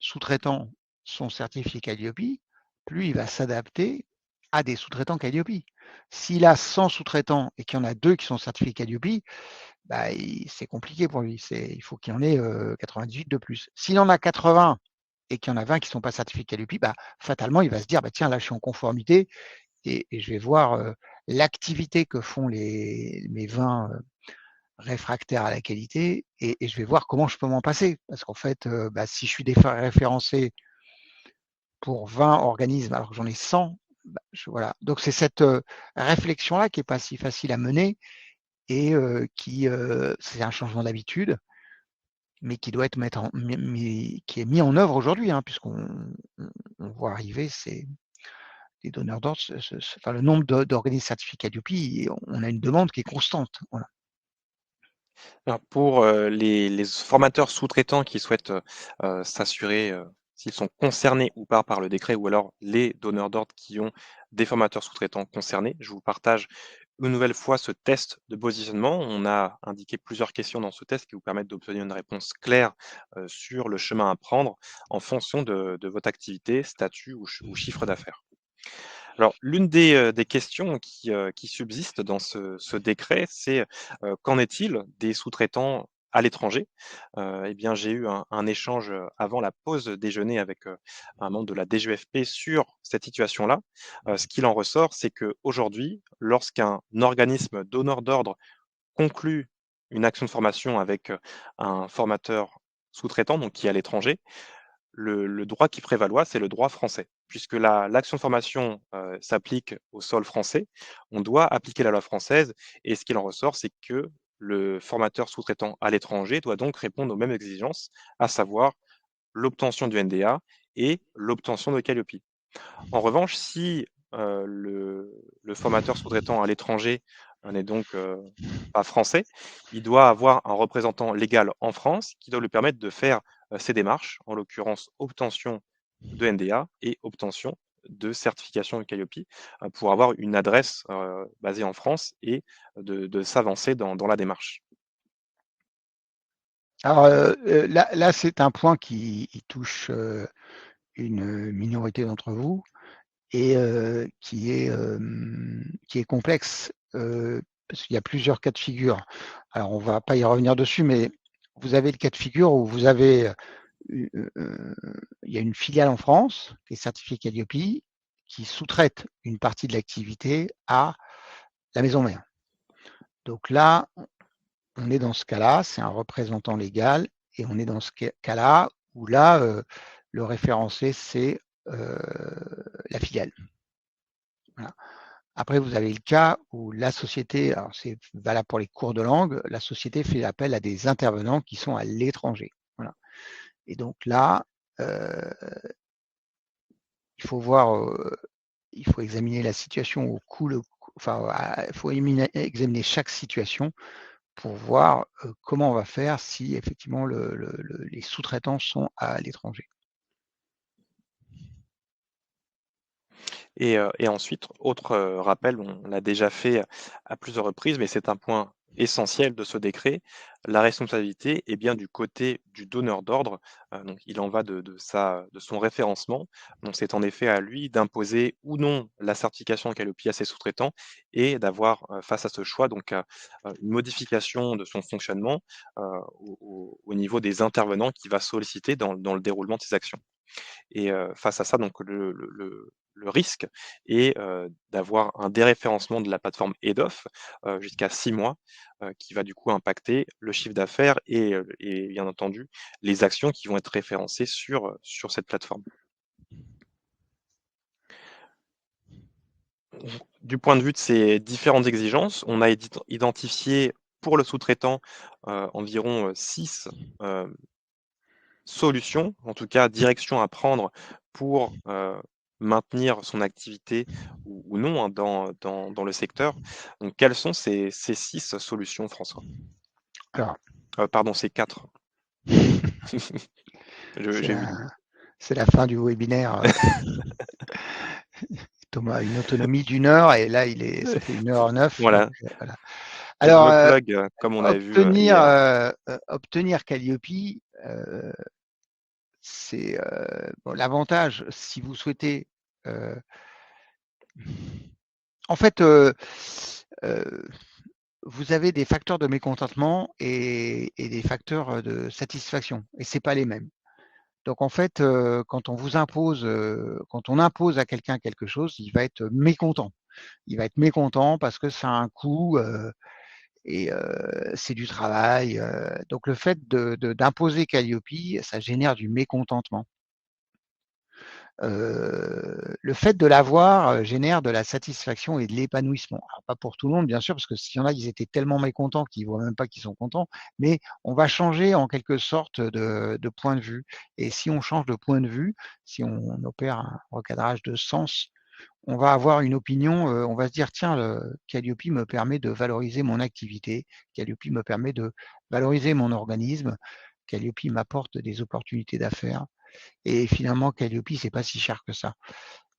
sous-traitants sont certifiés Calliope, plus il va s'adapter à des sous-traitants Calliope. S'il a 100 sous-traitants et qu'il y en a 2 qui sont certifiés Calliope, c'est compliqué pour lui. Il faut qu'il y en ait 98 de plus. S'il en a 80 et qu'il y en a 20 qui ne sont pas certifiés Calliope, fatalement, il va se dire tiens, là, je suis en conformité et je vais voir l'activité que font mes 20 réfractaires à la qualité et je vais voir comment je peux m'en passer. Parce qu'en fait, si je suis référencé pour 20 organismes alors que j'en ai 100, voilà. Donc, c'est cette réflexion-là qui n'est pas si facile à mener et c'est un changement d'habitude, mais qui doit être qui est mis en œuvre aujourd'hui, puisqu'on voit arriver les donneurs d'ordre, le nombre d'organismes certificats Calliope, on a une demande qui est constante. Voilà. Alors pour les formateurs sous-traitants qui souhaitent s'assurer s'ils sont concernés ou pas par le décret, ou alors les donneurs d'ordre qui ont des formateurs sous-traitants concernés, je vous partage une nouvelle fois ce test de positionnement. On a indiqué plusieurs questions dans ce test qui vous permettent d'obtenir une réponse claire sur le chemin à prendre en fonction de votre activité, statut ou chiffre d'affaires. Alors, l'une des questions qui subsistent dans ce décret, c'est qu'en est-il des sous-traitants à l'étranger? Eh bien, j'ai eu un échange avant la pause déjeuner avec un membre de la DGFP sur cette situation-là. Ce qu'il en ressort, c'est qu'aujourd'hui, lorsqu'un organisme donneur d'ordre conclut une action de formation avec un formateur sous-traitant, donc qui est à l'étranger, le droit qui prévaloir, c'est le droit français. Puisque l'action de formation s'applique au sol français, on doit appliquer la loi française et ce qu'il en ressort, c'est que le formateur sous-traitant à l'étranger doit donc répondre aux mêmes exigences, à savoir l'obtention du NDA et l'obtention de Calliope. En revanche, si le formateur sous-traitant à l'étranger n'est donc pas français, il doit avoir un représentant légal en France qui doit lui permettre de faire ces démarches, en l'occurrence obtention de NDA et obtention de certification de Calliope, pour avoir une adresse basée en France et de s'avancer dans la démarche. Alors là, c'est un point qui touche une minorité d'entre vous et qui est complexe parce qu'il y a plusieurs cas de figure. Alors, on ne va pas y revenir dessus, mais vous avez le cas de figure où vous avez, il y a une filiale en France qui est certifiée Calliope, qui sous-traite une partie de l'activité à la maison mère. Donc là, on est dans ce cas-là, c'est un représentant légal, et on est dans ce cas-là où là, le référencé, c'est la filiale. Voilà. Après, vous avez le cas où la société, alors c'est valable pour les cours de langue, la société fait appel à des intervenants qui sont à l'étranger. Voilà. Et donc là, il faut voir, il faut examiner la situation au coup, enfin, il faut examiner chaque situation pour voir comment on va faire si effectivement les sous-traitants sont à l'étranger. Et ensuite, autre rappel, on l'a déjà fait à plusieurs reprises, mais c'est un point essentiel de ce décret, la responsabilité est bien du côté du donneur d'ordre, donc il en va de son référencement. Donc c'est en effet à lui d'imposer ou non la certification Calliope à ses sous-traitants et d'avoir, face à ce choix, donc une modification de son fonctionnement, au niveau des intervenants qu'il va solliciter dans le déroulement de ses actions. Et face à ça, donc le risque est d'avoir un déréférencement de la plateforme EDOF jusqu'à 6 mois, qui va du coup impacter le chiffre d'affaires et bien entendu les actions qui vont être référencées sur cette plateforme. Du point de vue de ces différentes exigences, on a identifié pour le sous-traitant environ 6 solutions, en tout cas direction à prendre pour maintenir son activité ou non hein, dans le secteur. Donc, quelles sont ces 6 solutions, François? Alors, Pardon, c'est 4. c'est J'ai vu. la fin du webinaire. Thomas a une autonomie d'1 heure et là, ça fait 1h09. Donc, Voilà, voilà. je Alors, me plug comme on avait vu hier. obtenir Calliope, c'est bon, l'avantage, si vous souhaitez. En fait, vous avez des facteurs de mécontentement et des facteurs de satisfaction, et c'est pas les mêmes. Donc en fait, quand on impose à quelqu'un quelque chose, il va être mécontent. Il va être mécontent parce que ça a un coût et c'est du travail. Donc le fait d'imposer Calliope, ça génère du mécontentement. Le fait de l'avoir génère de la satisfaction et de l'épanouissement. Alors, pas pour tout le monde, bien sûr, parce que s'il y en a, ils étaient tellement mécontents qu'ils ne voient même pas qu'ils sont contents, mais on va changer en quelque sorte de point de vue. Et si on change de point de vue, si on opère un recadrage de sens, on va avoir une opinion, on va se dire, tiens, Calliope me permet de valoriser mon activité, Calliope me permet de valoriser mon organisme, Calliope m'apporte des opportunités d'affaires. Et finalement, Calliope, c'est pas si cher que ça.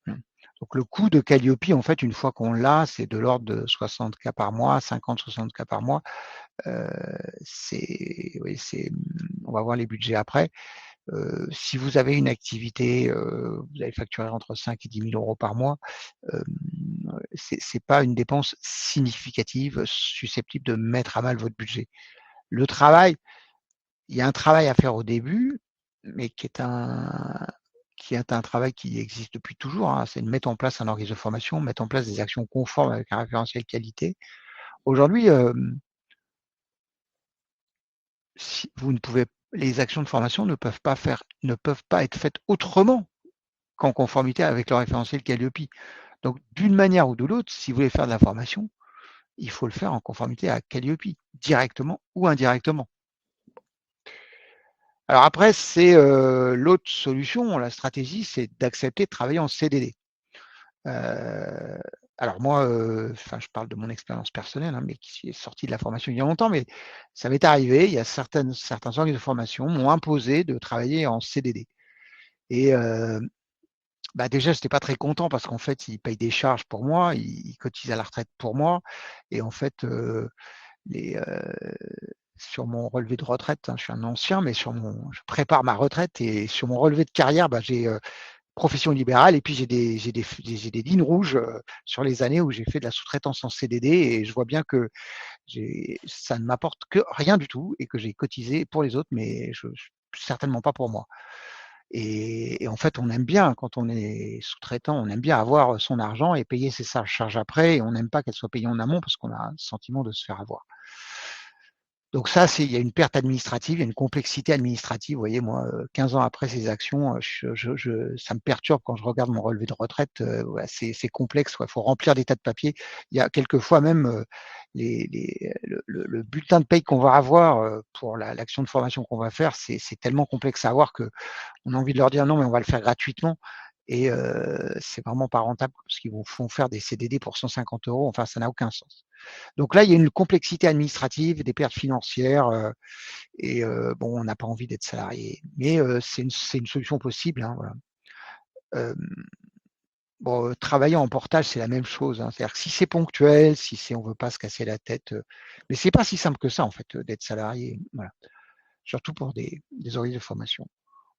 Donc le coût de Calliope, en fait, une fois qu'on l'a, c'est de l'ordre de 60 cas par mois, 50-60 cas par mois. On va voir les budgets après. Si vous avez une activité, vous allez facturer entre 5 et 10 000 euros par mois, c'est pas une dépense significative susceptible de mettre à mal votre budget. Le travail, il y a un travail à faire au début, mais qui est un travail qui existe depuis toujours, hein. C'est de mettre en place un organisme de formation, mettre en place des actions conformes avec un référentiel qualité. Aujourd'hui, si vous ne pouvez les actions de formation ne peuvent pas être faites autrement qu'en conformité avec le référentiel Calliope. Donc, d'une manière ou de l'autre, si vous voulez faire de la formation, il faut le faire en conformité à Calliope, directement ou indirectement. Alors après, c'est l'autre solution, la stratégie, c'est d'accepter de travailler en CDD. Alors moi, je parle de mon expérience personnelle, mais qui est sortie de la formation il y a longtemps, mais ça m'est arrivé, il y a certains organismes de formation m'ont imposé de travailler en CDD. Et déjà, je n'étais pas très content parce qu'en fait, ils payent des charges pour moi, ils cotisent à la retraite pour moi. Et en fait, sur mon relevé de retraite, je suis un ancien, mais je prépare ma retraite et sur mon relevé de carrière, j'ai profession libérale et puis j'ai des lignes rouges sur les années où j'ai fait de la sous-traitance en CDD et je vois bien que ça ne m'apporte que rien du tout et que j'ai cotisé pour les autres, mais certainement pas pour moi. Et en fait, on aime bien, quand on est sous-traitant, on aime bien avoir son argent et payer ses charges après, et on n'aime pas qu'elles soient payées en amont parce qu'on a le sentiment de se faire avoir. Donc ça, il y a une perte administrative, il y a une complexité administrative. Vous voyez, moi, 15 ans après ces actions, ça me perturbe quand je regarde mon relevé de retraite. C'est complexe, il faut remplir des tas de papiers. Il y a quelquefois même le bulletin de paye qu'on va avoir pour l'action de formation qu'on va faire, c'est tellement complexe à avoir que on a envie de leur dire non, mais on va le faire gratuitement. Et c'est vraiment pas rentable parce qu'ils font faire des CDD pour 150 €. Enfin, ça n'a aucun sens. Donc là, il y a une complexité administrative, des pertes financières, et on n'a pas envie d'être salarié. Mais c'est une solution possible. Hein, voilà. Travailler en portage, c'est la même chose. Hein. C'est-à-dire que si c'est ponctuel, on ne veut pas se casser la tête, mais c'est pas si simple que ça en fait d'être salarié. Voilà. Surtout pour des organismes de formation.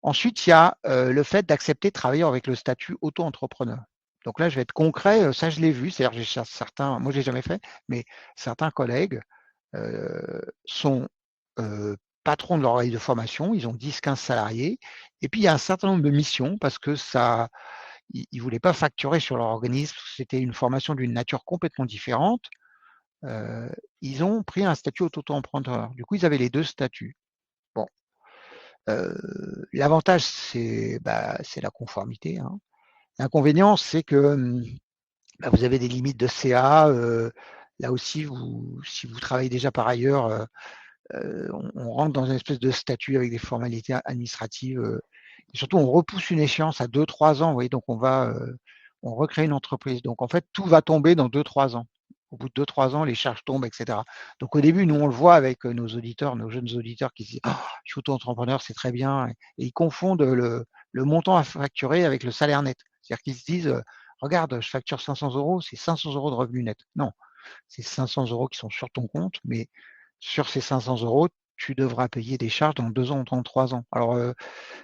Ensuite, il y a le fait d'accepter de travailler avec le statut auto-entrepreneur. Donc là, je vais être concret, ça je l'ai vu, c'est-à-dire j'ai certains, moi je l'ai jamais fait, mais certains collègues sont patrons de leur organisme de formation, ils ont 10-15 salariés, et puis il y a un certain nombre de missions parce que ils ne voulaient pas facturer sur leur organisme, c'était une formation d'une nature complètement différente. Ils ont pris un statut auto-entrepreneur. Du coup, ils avaient les deux statuts. Bon, l'avantage, c'est la conformité. Hein. L'inconvénient, c'est que vous avez des limites de CA. Là aussi, si vous travaillez déjà par ailleurs, on rentre dans une espèce de statut avec des formalités administratives. Et surtout, on repousse une échéance à 2-3 ans. Vous voyez, donc on recrée une entreprise. Donc en fait, tout va tomber dans 2-3 ans. Au bout de 2-3 ans, les charges tombent, etc. Donc au début, nous, on le voit avec nos auditeurs, nos jeunes auditeurs qui se disent je suis auto-entrepreneur, c'est très bien. Et ils confondent le montant à facturer avec le salaire net. C'est-à-dire qu'ils se disent regarde, je facture 500 €, c'est 500 € de revenus net. Non, c'est 500 € qui sont sur ton compte, mais sur ces 500 €, tu devras payer des charges dans 2 ans ou dans 3 ans. Alors, je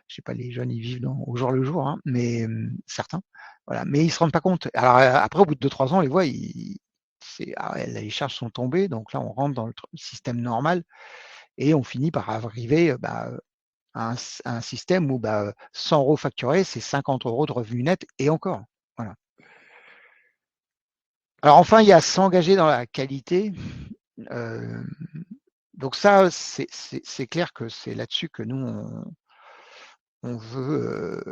sais pas, les jeunes, ils vivent au jour le jour, hein, mais certains, voilà. Mais ils se rendent pas compte. Alors après, au bout de 2-3 ans, on les voit, les charges sont tombées, donc là, on rentre dans le système normal et on finit par arriver à un système où 100 € facturés, c'est 50 € de revenus nets et encore. Voilà. Alors enfin, il y a s'engager dans la qualité. Donc ça, c'est clair que c'est là-dessus que nous, on veut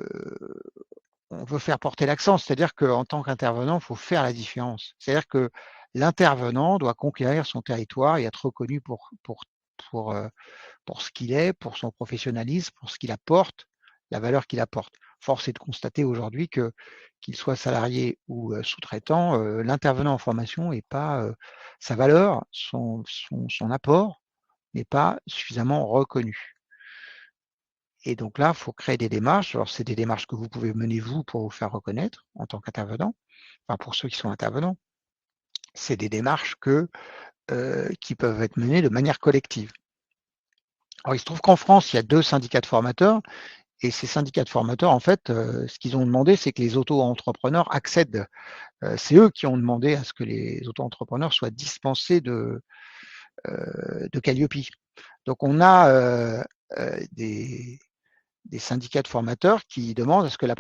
faire porter l'accent. C'est-à-dire qu'en tant qu'intervenant, il faut faire la différence. C'est-à-dire que l'intervenant doit conquérir son territoire et être reconnu pour ce qu'il est, pour son professionnalisme, pour ce qu'il apporte, la valeur qu'il apporte. Force est de constater aujourd'hui qu'il soit salarié ou sous-traitant, l'intervenant en formation n'est pas sa valeur, son apport n'est pas suffisamment reconnu. Et donc là, il faut créer des démarches. Alors, c'est des démarches que vous pouvez mener vous pour vous faire reconnaître en tant qu'intervenant, enfin pour ceux qui sont intervenants. C'est des démarches qui peuvent être menées de manière collective. Alors, il se trouve qu'en France, il y a 2 syndicats de formateurs. Et ces syndicats de formateurs, en fait, ce qu'ils ont demandé, c'est que les auto-entrepreneurs accèdent. C'est eux qui ont demandé à ce que les auto-entrepreneurs soient dispensés de Calliope. Donc, on a des syndicats de formateurs qui demandent à ce que la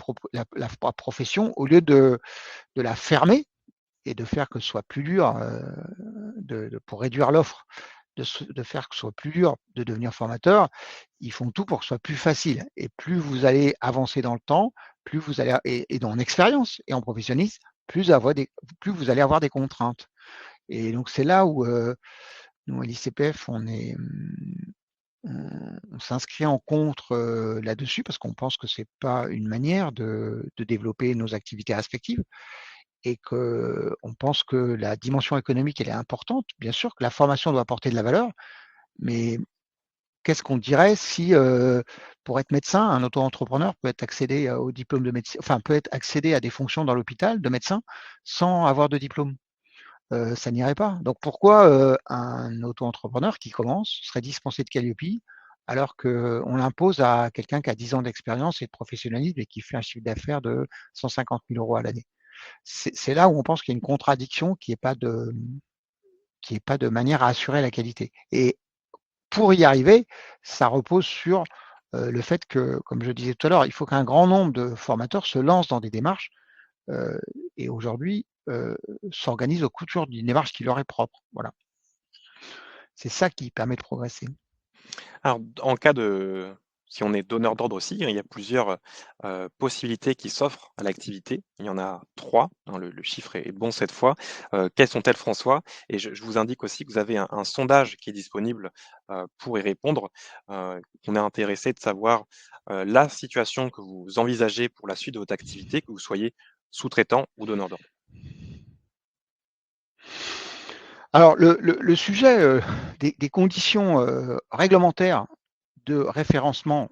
profession, au lieu de la fermer et de faire que ce soit plus dur pour réduire l'offre de faire que ce soit plus dur de devenir formateur, ils font tout pour que ce soit plus facile. Et plus vous allez avancer dans le temps, plus vous allez, et dans l'expérience et en professionnalisme, plus vous allez avoir des contraintes. Et donc c'est là où nous, à l'ICPF, on s'inscrit en contre là-dessus parce qu'on pense que c'est pas une manière de développer nos activités respectives et qu'on pense que la dimension économique, elle est importante. Bien sûr que la formation doit apporter de la valeur, mais qu'est-ce qu'on dirait si, pour être médecin, un auto-entrepreneur peut être accéder au diplôme de médecine, enfin peut être accéder à des fonctions dans l'hôpital de médecin sans avoir de diplôme? Ça n'irait pas. Donc pourquoi un auto-entrepreneur qui commence serait dispensé de Calliope alors qu'on l'impose à quelqu'un qui a 10 ans d'expérience et de professionnalisme et qui fait un chiffre d'affaires de 150 000 euros à l'année? C'est là où on pense qu'il y a une contradiction qui est pas de manière à assurer la qualité. Et pour y arriver, ça repose sur le fait que, comme je disais tout à l'heure, il faut qu'un grand nombre de formateurs se lancent dans des démarches et aujourd'hui s'organisent autour d'une démarche qui leur est propre. Voilà. C'est ça qui permet de progresser. Alors, en cas de si on est donneur d'ordre aussi, il y a plusieurs, possibilités qui s'offrent à l'activité. Il y en a 3, hein, le chiffre est bon cette fois. Quelles sont-elles, François? Et je vous indique aussi que vous avez un sondage qui est disponible, pour y répondre. On est intéressé de savoir, la situation que vous envisagez pour la suite de votre activité, que vous soyez sous-traitant ou donneur d'ordre. Alors, le sujet des conditions réglementaires de référencement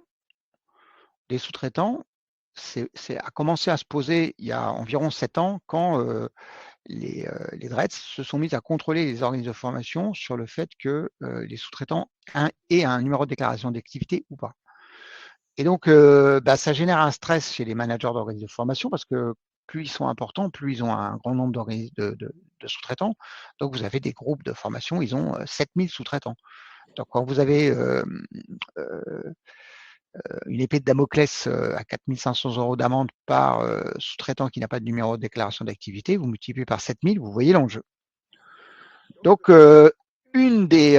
des sous-traitants, a commencé à se poser il y a environ 7 ans quand les DRETS se sont mis à contrôler les organismes de formation sur le fait que les sous-traitants aient un numéro de déclaration d'activité ou pas. Et donc, ça génère un stress chez les managers d'organismes de formation parce que plus ils sont importants, plus ils ont un grand nombre de sous-traitants. Donc, vous avez des groupes de formation, ils ont 7000 sous-traitants. Donc, quand vous avez une épée de Damoclès à 4 500 euros d'amende par sous-traitant qui n'a pas de numéro de déclaration d'activité, vous multipliez par 7000, vous voyez l'enjeu. Donc, une des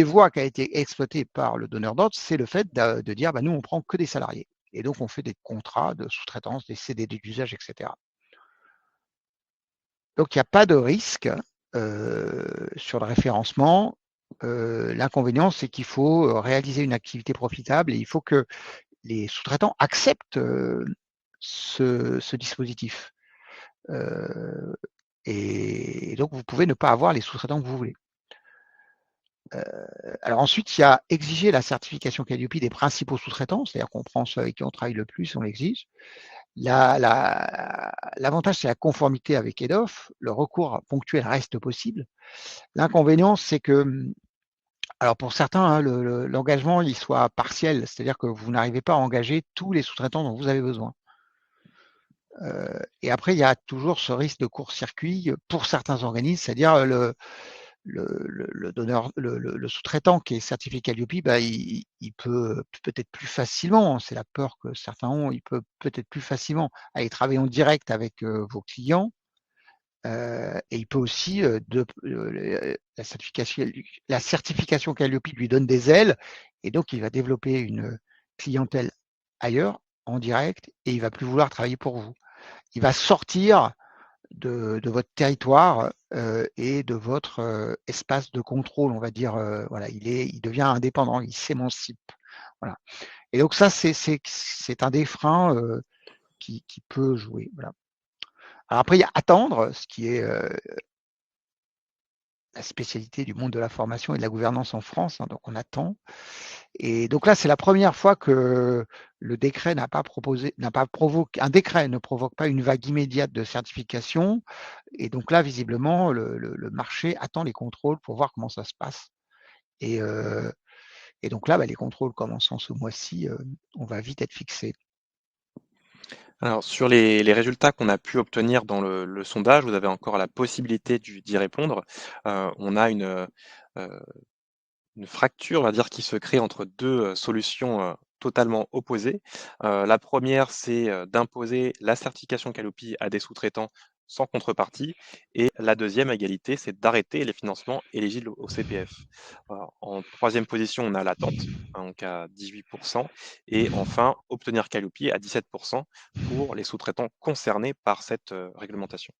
voies qui a été exploitée par le donneur d'ordre, c'est le fait de dire nous, on prend que des salariés. Et donc, on fait des contrats de sous-traitance, des CDD d'usage, etc. Donc, il n'y a pas de risque sur le référencement. L'inconvénient, c'est qu'il faut réaliser une activité profitable et il faut que les sous-traitants acceptent ce dispositif. Et donc, vous pouvez ne pas avoir les sous-traitants que vous voulez. Alors ensuite, il y a exiger la certification Calliope des principaux sous-traitants, c'est-à-dire qu'on prend ceux avec qui on travaille le plus, on l'exige. L'avantage, c'est la conformité avec EDOF. Le recours ponctuel reste possible. L'inconvénient, c'est que, alors pour certains, hein, l'engagement il soit partiel, c'est-à-dire que vous n'arrivez pas à engager tous les sous-traitants dont vous avez besoin. Et après, il y a toujours ce risque de court-circuit pour certains organismes, c'est-à-dire le donneur, le sous-traitant qui est certifié Calliope, il peut peut-être plus facilement, c'est la peur que certains ont, il peut peut-être plus facilement aller travailler en direct avec vos clients. Et il peut aussi, la certification Calliope lui donne des ailes, et donc il va développer une clientèle ailleurs, en direct, et il va plus vouloir travailler pour vous. Il va sortir de votre territoire et de votre espace de contrôle, on va dire. Voilà, il devient indépendant, il s'émancipe. Voilà. Et donc ça, c'est un des freins qui peut jouer. Voilà. Alors après, il y a attendre, ce qui est la spécialité du monde de la formation et de la gouvernance en France. Hein, donc on attend. Et donc là, c'est la première fois que le décret un décret ne provoque pas une vague immédiate de certification. Et donc là, visiblement, le marché attend les contrôles pour voir comment ça se passe. Et, et donc là, les contrôles commençant ce mois-ci, on va vite être fixé. Alors sur les résultats qu'on a pu obtenir dans le sondage, vous avez encore la possibilité d'y répondre. On a une fracture, on va dire, qui se crée entre 2 solutions, totalement opposées. La première, c'est, d'imposer la certification Calliope à des sous-traitants sans contrepartie. Et la deuxième égalité, c'est d'arrêter les financements éligibles au CPF. Voilà. En troisième position, on a l'attente, donc à 18%. Et enfin, obtenir Calliope à 17% pour les sous-traitants concernés par cette réglementation.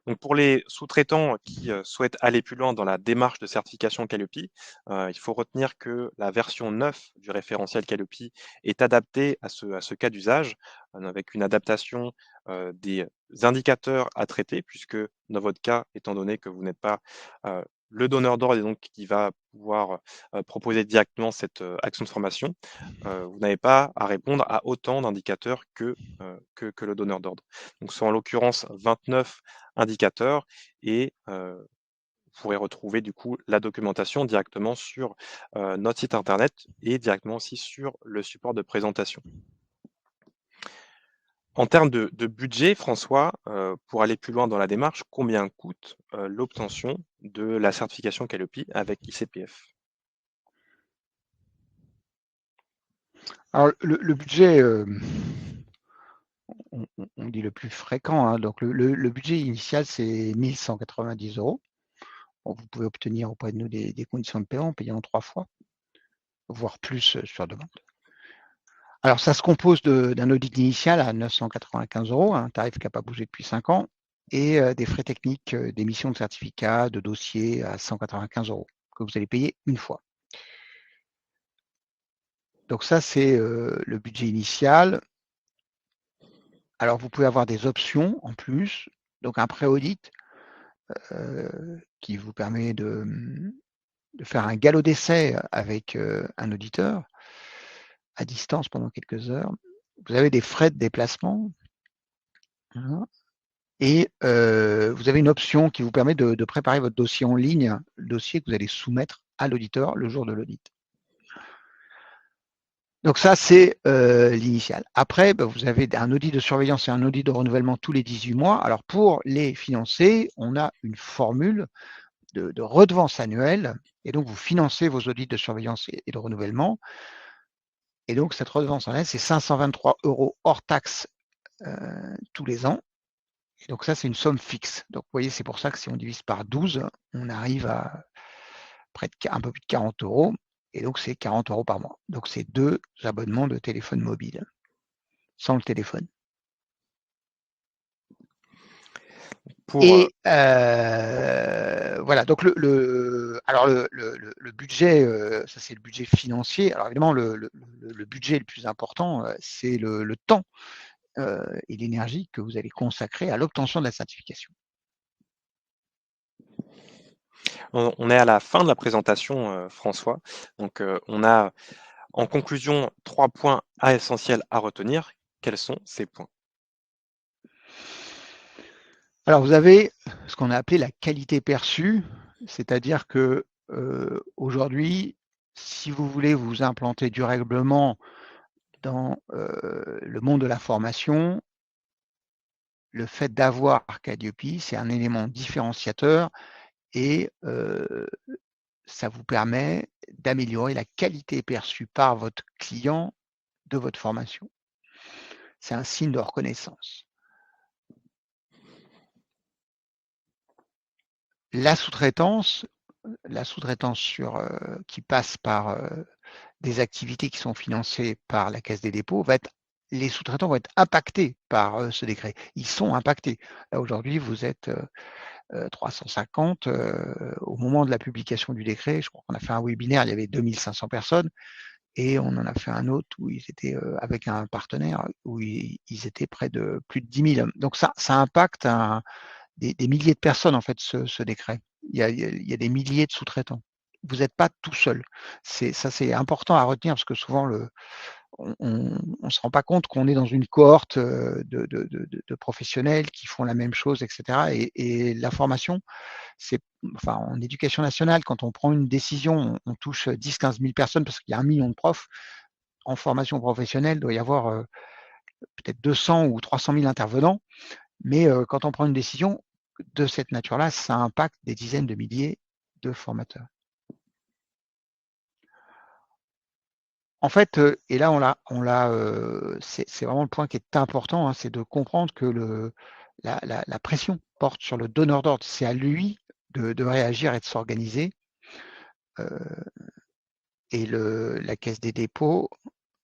Donc pour les sous-traitants qui souhaitent aller plus loin dans la démarche de certification Calliope, il faut retenir que la version 9 du référentiel Calliope est adaptée à ce cas d'usage, avec une adaptation des indicateurs à traiter, puisque dans votre cas, étant donné que vous n'êtes pas le donneur d'ordre et donc qui va pouvoir proposer directement cette action de formation, vous n'avez pas à répondre à autant d'indicateurs que le donneur d'ordre. Donc sont en l'occurrence 29 indicateurs et vous pourrez retrouver du coup la documentation directement sur notre site internet et directement aussi sur le support de présentation. En termes de budget, François, pour aller plus loin dans la démarche, combien coûte l'obtention de la certification Calliope avec ICPF? Alors, le budget, on dit le plus fréquent, hein, donc le budget initial, c'est 1 190 €. Bon, vous pouvez obtenir auprès de nous des conditions de paiement en payant 3 fois, voire plus sur demande. Alors, ça se compose d'un audit initial à 995 €, un tarif qui n'a pas bougé depuis 5 ans, et des frais techniques d'émission de certificat, de dossier à 195 € que vous allez payer une fois. Donc ça, c'est le budget initial. Alors, vous pouvez avoir des options en plus, donc un pré-audit qui vous permet de faire un galop d'essai avec un auditeur à distance pendant quelques heures. Vous avez des frais de déplacement. Voilà. Et vous avez une option qui vous permet de préparer votre dossier en ligne, le dossier que vous allez soumettre à l'auditeur le jour de l'audit. Donc ça, c'est l'initial. Après, vous avez un audit de surveillance et un audit de renouvellement tous les 18 mois. Alors pour les financer, on a une formule de redevance annuelle. Et donc, vous financez vos audits de surveillance et de renouvellement. Et donc, cette redevance annuelle, c'est 523 € hors taxe tous les ans. Et donc, ça, c'est une somme fixe. Donc, vous voyez, c'est pour ça que si on divise par 12, on arrive à un peu plus de 40 €. Et donc, c'est 40 € par mois. Donc, c'est 2 abonnements de téléphone mobile, sans le téléphone. Et voilà, donc alors le budget, ça c'est le budget financier. Alors évidemment, le budget le plus important, c'est le temps et l'énergie que vous allez consacrer à l'obtention de la certification. On est à la fin de la présentation, François. Donc, on a en conclusion 3 points essentiels à retenir. Quels sont ces points? Alors vous avez ce qu'on a appelé la qualité perçue, c'est-à-dire que aujourd'hui, si vous voulez vous implanter durablement dans le monde de la formation, le fait d'avoir Calliope, c'est un élément différenciateur et ça vous permet d'améliorer la qualité perçue par votre client de votre formation. C'est un signe de reconnaissance. La sous-traitance sur, qui passe par des activités qui sont financées par la Caisse des dépôts, les sous-traitants vont être impactés par ce décret. Ils sont impactés. Là, aujourd'hui, vous êtes 350 au moment de la publication du décret. Je crois qu'on a fait un webinaire, il y avait 2500 personnes. Et on en a fait un autre où ils étaient avec un partenaire où ils étaient près de plus de 10 000. Donc ça impacte des milliers de personnes en fait ce décret. Il y a des milliers de sous-traitants. Vous n'êtes pas tout seul. C'est important à retenir parce que souvent on se rend pas compte qu'on est dans une cohorte de professionnels qui font la même chose, etc. Et la formation, enfin, en éducation nationale, quand on prend une décision, on touche 10-15 000 personnes parce qu'il y a 1 million de profs. En formation professionnelle, il doit y avoir peut-être 200 ou 300 000 intervenants. Mais quand on prend une décision de cette nature-là, ça impacte des dizaines de milliers de formateurs. En fait, et là c'est vraiment le point qui est important, hein, c'est de comprendre que la pression porte sur le donneur d'ordre. C'est à lui de réagir et de s'organiser. Et la Caisse des dépôts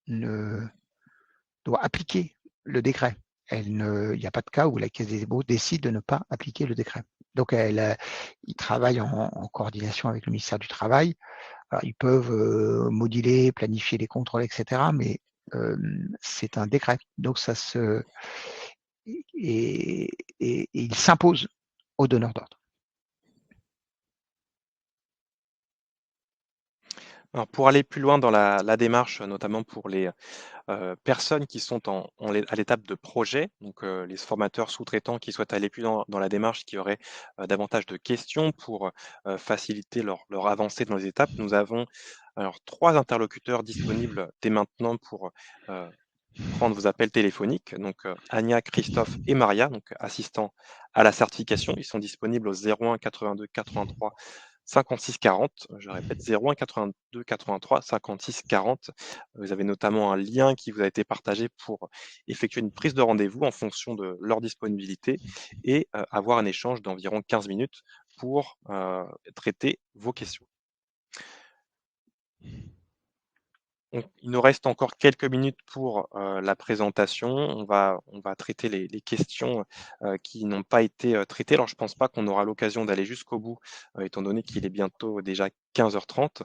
doit appliquer le décret. Il n'y a pas de cas où la Caisse des dépôts décide de ne pas appliquer le décret. Donc, ils travaillent en coordination avec le ministère du Travail. Alors, ils peuvent moduler, planifier les contrôles, etc. Mais c'est un décret. Donc, et il s'impose aux donneurs d'ordre. Alors pour aller plus loin dans la démarche, notamment pour les personnes qui sont à l'étape de projet, donc les formateurs sous-traitants qui souhaitent aller plus loin dans la démarche, qui auraient davantage de questions pour faciliter leur avancée dans les étapes. Nous avons alors 3 interlocuteurs disponibles dès maintenant pour prendre vos appels téléphoniques. Donc Anya, Christophe et Maria, donc assistants à la certification. Ils sont disponibles au 01 82 83 56 40. Je répète, 01 82 83 56 40. Vous avez notamment un lien qui vous a été partagé pour effectuer une prise de rendez-vous en fonction de leur disponibilité et avoir un échange d'environ 15 minutes pour traiter vos questions. Il nous reste encore quelques minutes pour la présentation. On va traiter les questions qui n'ont pas été traitées. Alors, je ne pense pas qu'on aura l'occasion d'aller jusqu'au bout, étant donné qu'il est bientôt déjà 15h30.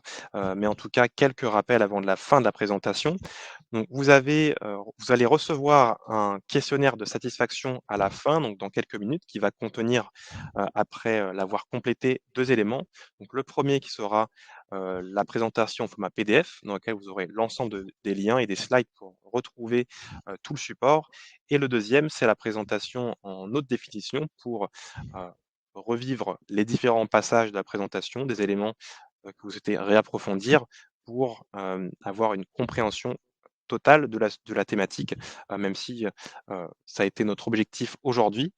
Mais en tout cas, quelques rappels avant de la fin de la présentation. Donc, vous allez recevoir un questionnaire de satisfaction à la fin, donc dans quelques minutes, qui va contenir, après l'avoir complété, 2 éléments. Donc, le premier qui sera la présentation en format PDF, dans lequel vous aurez l'ensemble des liens et des slides pour retrouver tout le support. Et le deuxième, c'est la présentation en haute définition pour euh, revivre les différents passages de la présentation, des éléments que vous souhaitez réapprofondir pour avoir une compréhension totale de la thématique, même si ça a été notre objectif aujourd'hui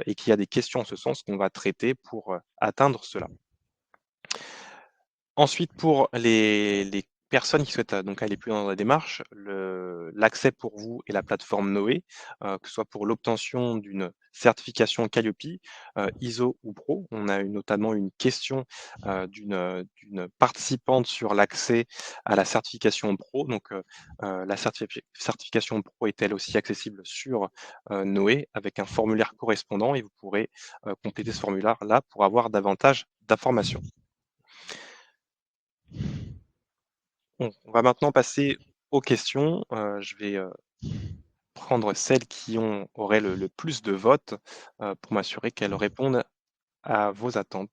et qu'il y a des questions en ce sens qu'on va traiter pour atteindre cela. Ensuite, pour les personnes qui souhaitent, donc aller plus loin dans la démarche, l'accès pour vous est la plateforme Noé, que ce soit pour l'obtention d'une certification Calliope, ISO ou Pro. On a eu notamment une question, d'une participante sur l'accès à la certification Pro. Donc, la certification Pro est elle aussi accessible sur, Noé avec un formulaire correspondant et vous pourrez, compléter ce formulaire-là pour avoir davantage d'informations. On va maintenant passer aux questions. Je vais prendre celles qui auraient le plus de votes pour m'assurer qu'elles répondent à vos attentes.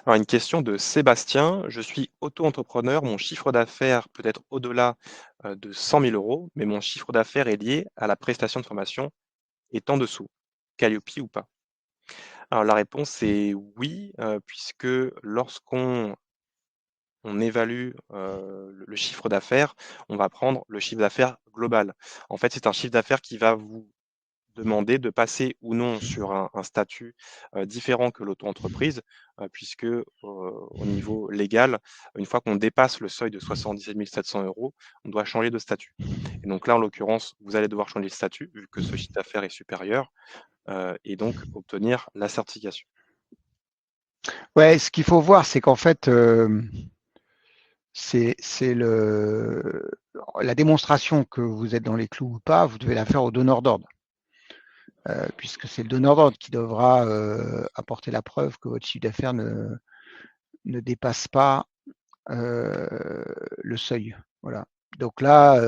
Alors, une question de Sébastien. Je suis auto-entrepreneur. Mon chiffre d'affaires peut être au-delà de 100 000 euros, mais mon chiffre d'affaires est lié à la prestation de formation est en dessous. Calliope ou pas? Alors, la réponse est oui, puisque lorsqu'on évalue le chiffre d'affaires, on va prendre le chiffre d'affaires global. En fait, c'est un chiffre d'affaires qui va vous demander de passer ou non sur un statut différent que l'auto-entreprise, puisque au niveau légal, une fois qu'on dépasse le seuil de 77 700 euros, on doit changer de statut. Et donc là, en l'occurrence, vous allez devoir changer de statut, vu que ce chiffre d'affaires est supérieur, et donc obtenir la certification. Ouais, ce qu'il faut voir, c'est qu'en fait, c'est la démonstration que vous êtes dans les clous ou pas, vous devez la faire au donneur d'ordre. Puisque c'est le donneur d'ordre qui devra apporter la preuve que votre chiffre d'affaires ne dépasse pas le seuil. Voilà. Donc là,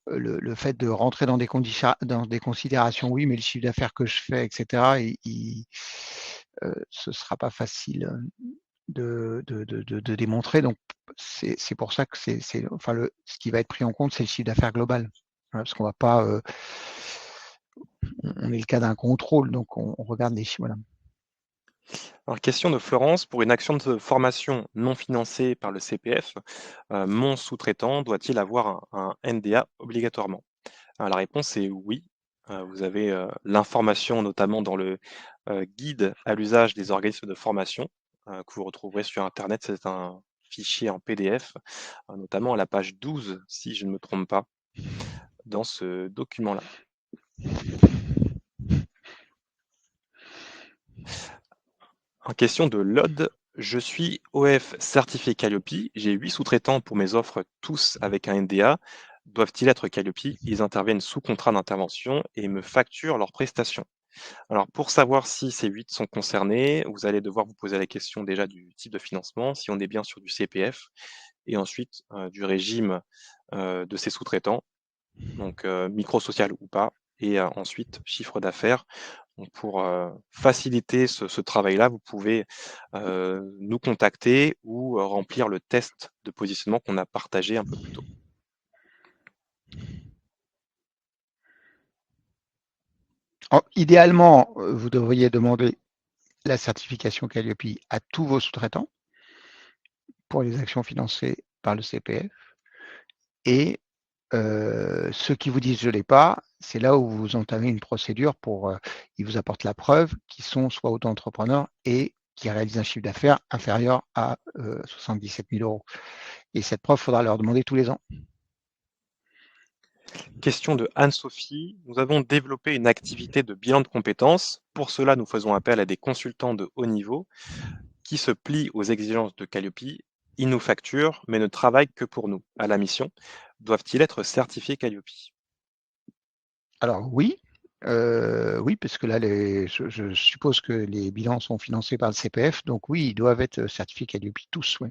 le fait de rentrer dans des considérations, oui, mais le chiffre d'affaires que je fais, etc., ce ne sera pas facile de démontrer. Donc, c'est pour ça que ce qui va être pris en compte, c'est le chiffre d'affaires global. Voilà, parce qu'on va pas. On est le cas d'un contrôle, donc on regarde les chiffres. Voilà. Alors, question de Florence, pour une action de formation non financée par le CPF, mon sous-traitant doit-il avoir un NDA obligatoirement? La réponse est oui. Vous avez l'information notamment dans le guide à l'usage des organismes de formation que vous retrouverez sur Internet. C'est un fichier en PDF, notamment à la page 12, si je ne me trompe pas, dans ce document-là. En question de LOD, je suis OF certifié Calliope, j'ai 8 sous-traitants pour mes offres, tous avec un NDA. Doivent-ils être Calliope? Ils interviennent sous contrat d'intervention et me facturent leurs prestations. Alors, pour savoir si ces 8 sont concernés, vous allez devoir vous poser la question déjà du type de financement, si on est bien sur du CPF, et ensuite du régime de ces sous-traitants, donc micro-social ou pas, et ensuite chiffre d'affaires. Donc, pour faciliter ce travail-là, vous pouvez nous contacter ou remplir le test de positionnement qu'on a partagé un peu plus tôt. Idéalement, vous devriez demander la certification Calliope à tous vos sous-traitants pour les actions financées par le CPF. Et ceux qui vous disent je ne l'ai pas, c'est là où vous entamez une procédure pour, ils vous apportent la preuve qu'ils sont soit auto-entrepreneurs et qui réalisent un chiffre d'affaires inférieur à 77 000 euros. Et cette preuve, il faudra leur demander tous les ans. Question de Anne-Sophie. Nous avons développé une activité de bilan de compétences. Pour cela, nous faisons appel à des consultants de haut niveau qui se plient aux exigences de Calliope. Ils nous facturent, mais ne travaillent que pour nous, à la mission. Doivent-ils être certifiés Calliope? Alors oui, oui, parce que là, je suppose que les bilans sont financés par le CPF, donc oui, ils doivent être certifiés Calliope tous, oui.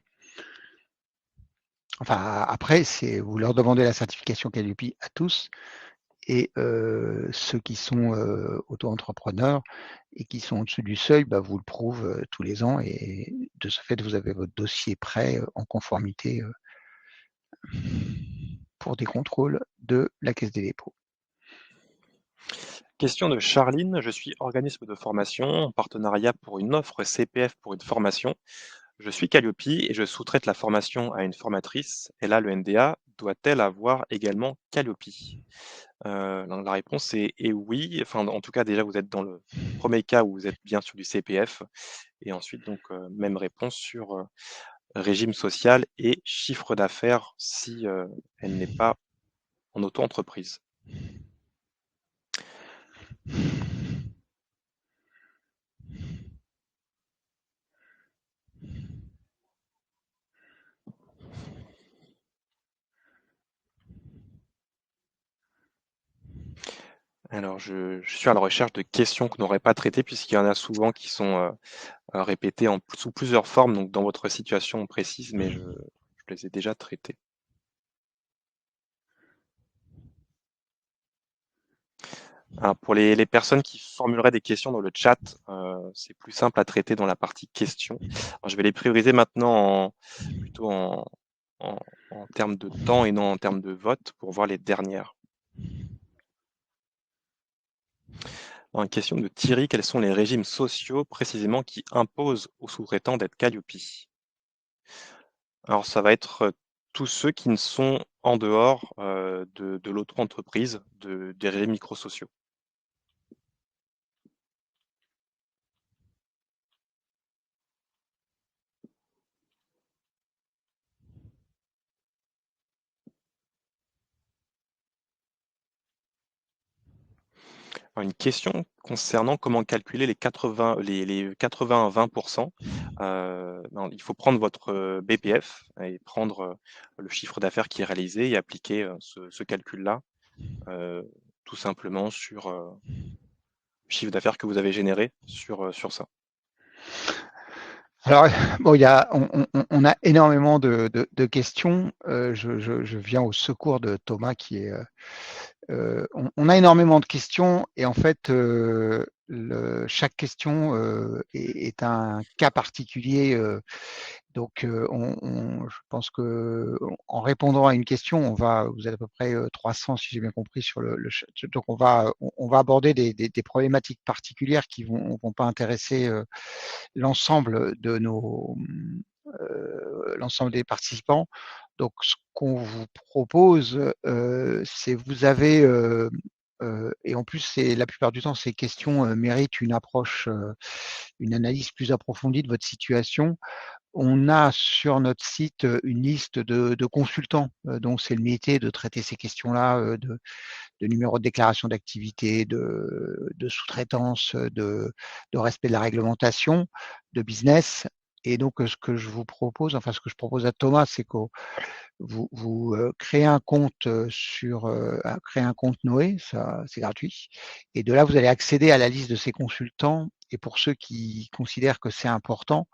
Enfin, après, vous leur demandez la certification Calliope à tous, et ceux qui sont auto-entrepreneurs et qui sont au-dessus du seuil, bah, vous le prouvent tous les ans, et de ce fait, vous avez votre dossier prêt en conformité pour des contrôles de la Caisse des dépôts. Question de Charline. Je suis organisme de formation en partenariat pour une offre CPF pour une formation. Je suis Calliope et je sous-traite la formation à une formatrice. Et là, le NDA doit-elle avoir également Calliope? La réponse est oui. Enfin, en tout cas, déjà, vous êtes dans le premier cas où vous êtes bien sur du CPF. Et ensuite, donc, même réponse sur régime social et chiffre d'affaires si elle n'est pas en auto-entreprise. Alors, je suis à la recherche de questions qu'on n'aurait pas traitées, puisqu'il y en a souvent qui sont répétées sous plusieurs formes, donc dans votre situation précise, mais je les ai déjà traitées. Alors, pour les personnes qui formuleraient des questions dans le chat, c'est plus simple à traiter dans la partie questions. Alors, je vais les prioriser maintenant plutôt en, en termes de temps et non en termes de vote pour voir les dernières. En question de Thierry, quels sont les régimes sociaux précisément qui imposent aux sous-traitants d'être Calliope? Alors ça va être tous ceux qui ne sont en dehors de l'auto-entreprise, des régimes microsociaux. Une question concernant comment calculer les 80, les 80 à 20%. Non, il faut prendre votre BPF et prendre le chiffre d'affaires qui est réalisé et appliquer ce calcul-là tout simplement sur le chiffre d'affaires que vous avez généré sur ça. Alors, bon, on a énormément de questions. Je viens au secours de Thomas qui est. On a énormément de questions et en fait, chaque question est un cas particulier. Donc, je pense que en répondant à une question, vous êtes à peu près 300 si j'ai bien compris sur le chat. Donc, on va aborder des problématiques particulières qui vont pas intéresser l'ensemble l'ensemble des participants. Donc, ce qu'on vous propose, c'est vous avez Et en plus, la plupart du temps, ces questions méritent une approche, une analyse plus approfondie de votre situation. On a sur notre site une liste de consultants dont c'est le métier de traiter ces questions-là, de numéro de déclaration d'activité, de sous-traitance, de respect de la réglementation, de business. Et donc, ce que je vous propose, enfin ce que je propose à Thomas, c'est que vous créez un compte créez un compte Noé, ça c'est gratuit. Et de là, vous allez accéder à la liste de ces consultants. Et pour ceux qui considèrent que c'est important,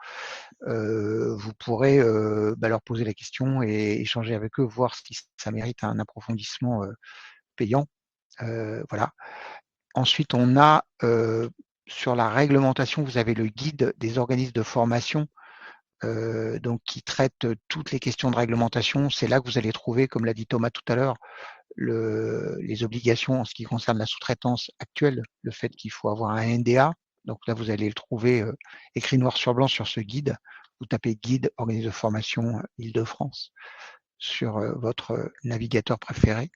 vous pourrez leur poser la question et échanger avec eux, voir si ça mérite un approfondissement payant. Voilà. Ensuite, on a sur la réglementation, vous avez le guide des organismes de formation donc qui traite toutes les questions de réglementation. C'est là que vous allez trouver, comme l'a dit Thomas tout à l'heure, les obligations en ce qui concerne la sous-traitance actuelle, le fait qu'il faut avoir un NDA. Donc là, vous allez le trouver écrit noir sur blanc sur ce guide. Vous tapez guide organisme de formation Île-de-France sur votre navigateur préféré.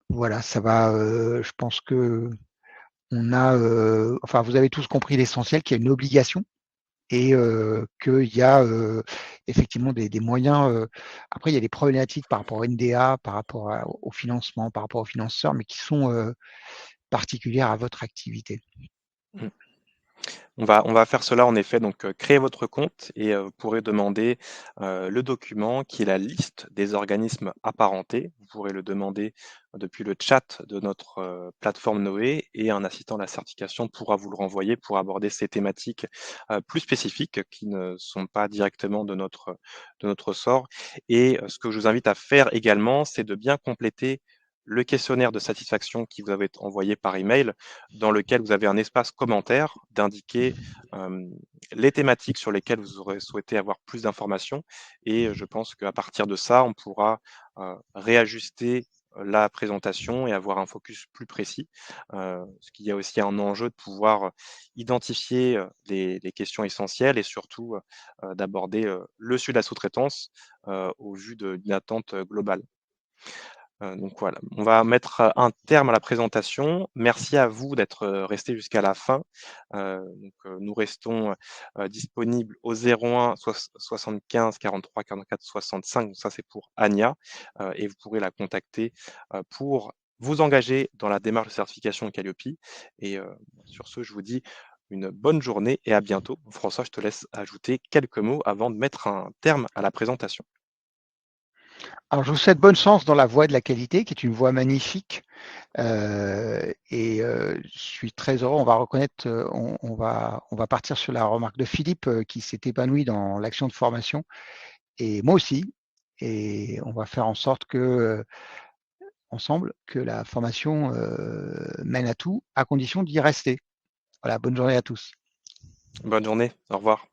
Voilà, ça va. Je pense que on a, enfin, vous avez tous compris l'essentiel, qu'il y a une obligation et qu'il y a effectivement des moyens. Après, il y a des problématiques par rapport au NDA, par rapport au financement, par rapport aux financeurs, mais qui sont particulières à votre activité. Mmh. On va faire cela en effet, donc créer votre compte et vous pourrez demander le document qui est la liste des organismes apparentés. Vous pourrez le demander depuis le chat de notre plateforme Noé et un assistant à la certification pourra vous le renvoyer pour aborder ces thématiques plus spécifiques qui ne sont pas directement de notre ressort. Et ce que je vous invite à faire également, c'est de bien compléter le questionnaire de satisfaction qui vous avait été envoyé par email, dans lequel vous avez un espace commentaire d'indiquer les thématiques sur lesquelles vous aurez souhaité avoir plus d'informations. Et je pense qu'à partir de ça, on pourra réajuster la présentation et avoir un focus plus précis. Parce qu'il y a aussi un enjeu de pouvoir identifier les questions essentielles et surtout d'aborder le sujet de la sous-traitance au vu d'une attente globale. Donc voilà, on va mettre un terme à la présentation. Merci à vous d'être restés jusqu'à la fin. Nous restons disponibles au 01 75 43 44 65. Donc ça, c'est pour Anya. Et vous pourrez la contacter pour vous engager dans la démarche de certification Calliope. Et sur ce, je vous dis une bonne journée et à bientôt. François, je te laisse ajouter quelques mots avant de mettre un terme à la présentation. Alors, je vous souhaite bonne chance dans la voie de la qualité, qui est une voie magnifique. Je suis très heureux. On va reconnaître, on va partir sur la remarque de Philippe qui s'est épanoui dans l'action de formation, et moi aussi. Et on va faire en sorte que ensemble que la formation mène à tout, à condition d'y rester. Voilà, bonne journée à tous. Bonne journée, au revoir.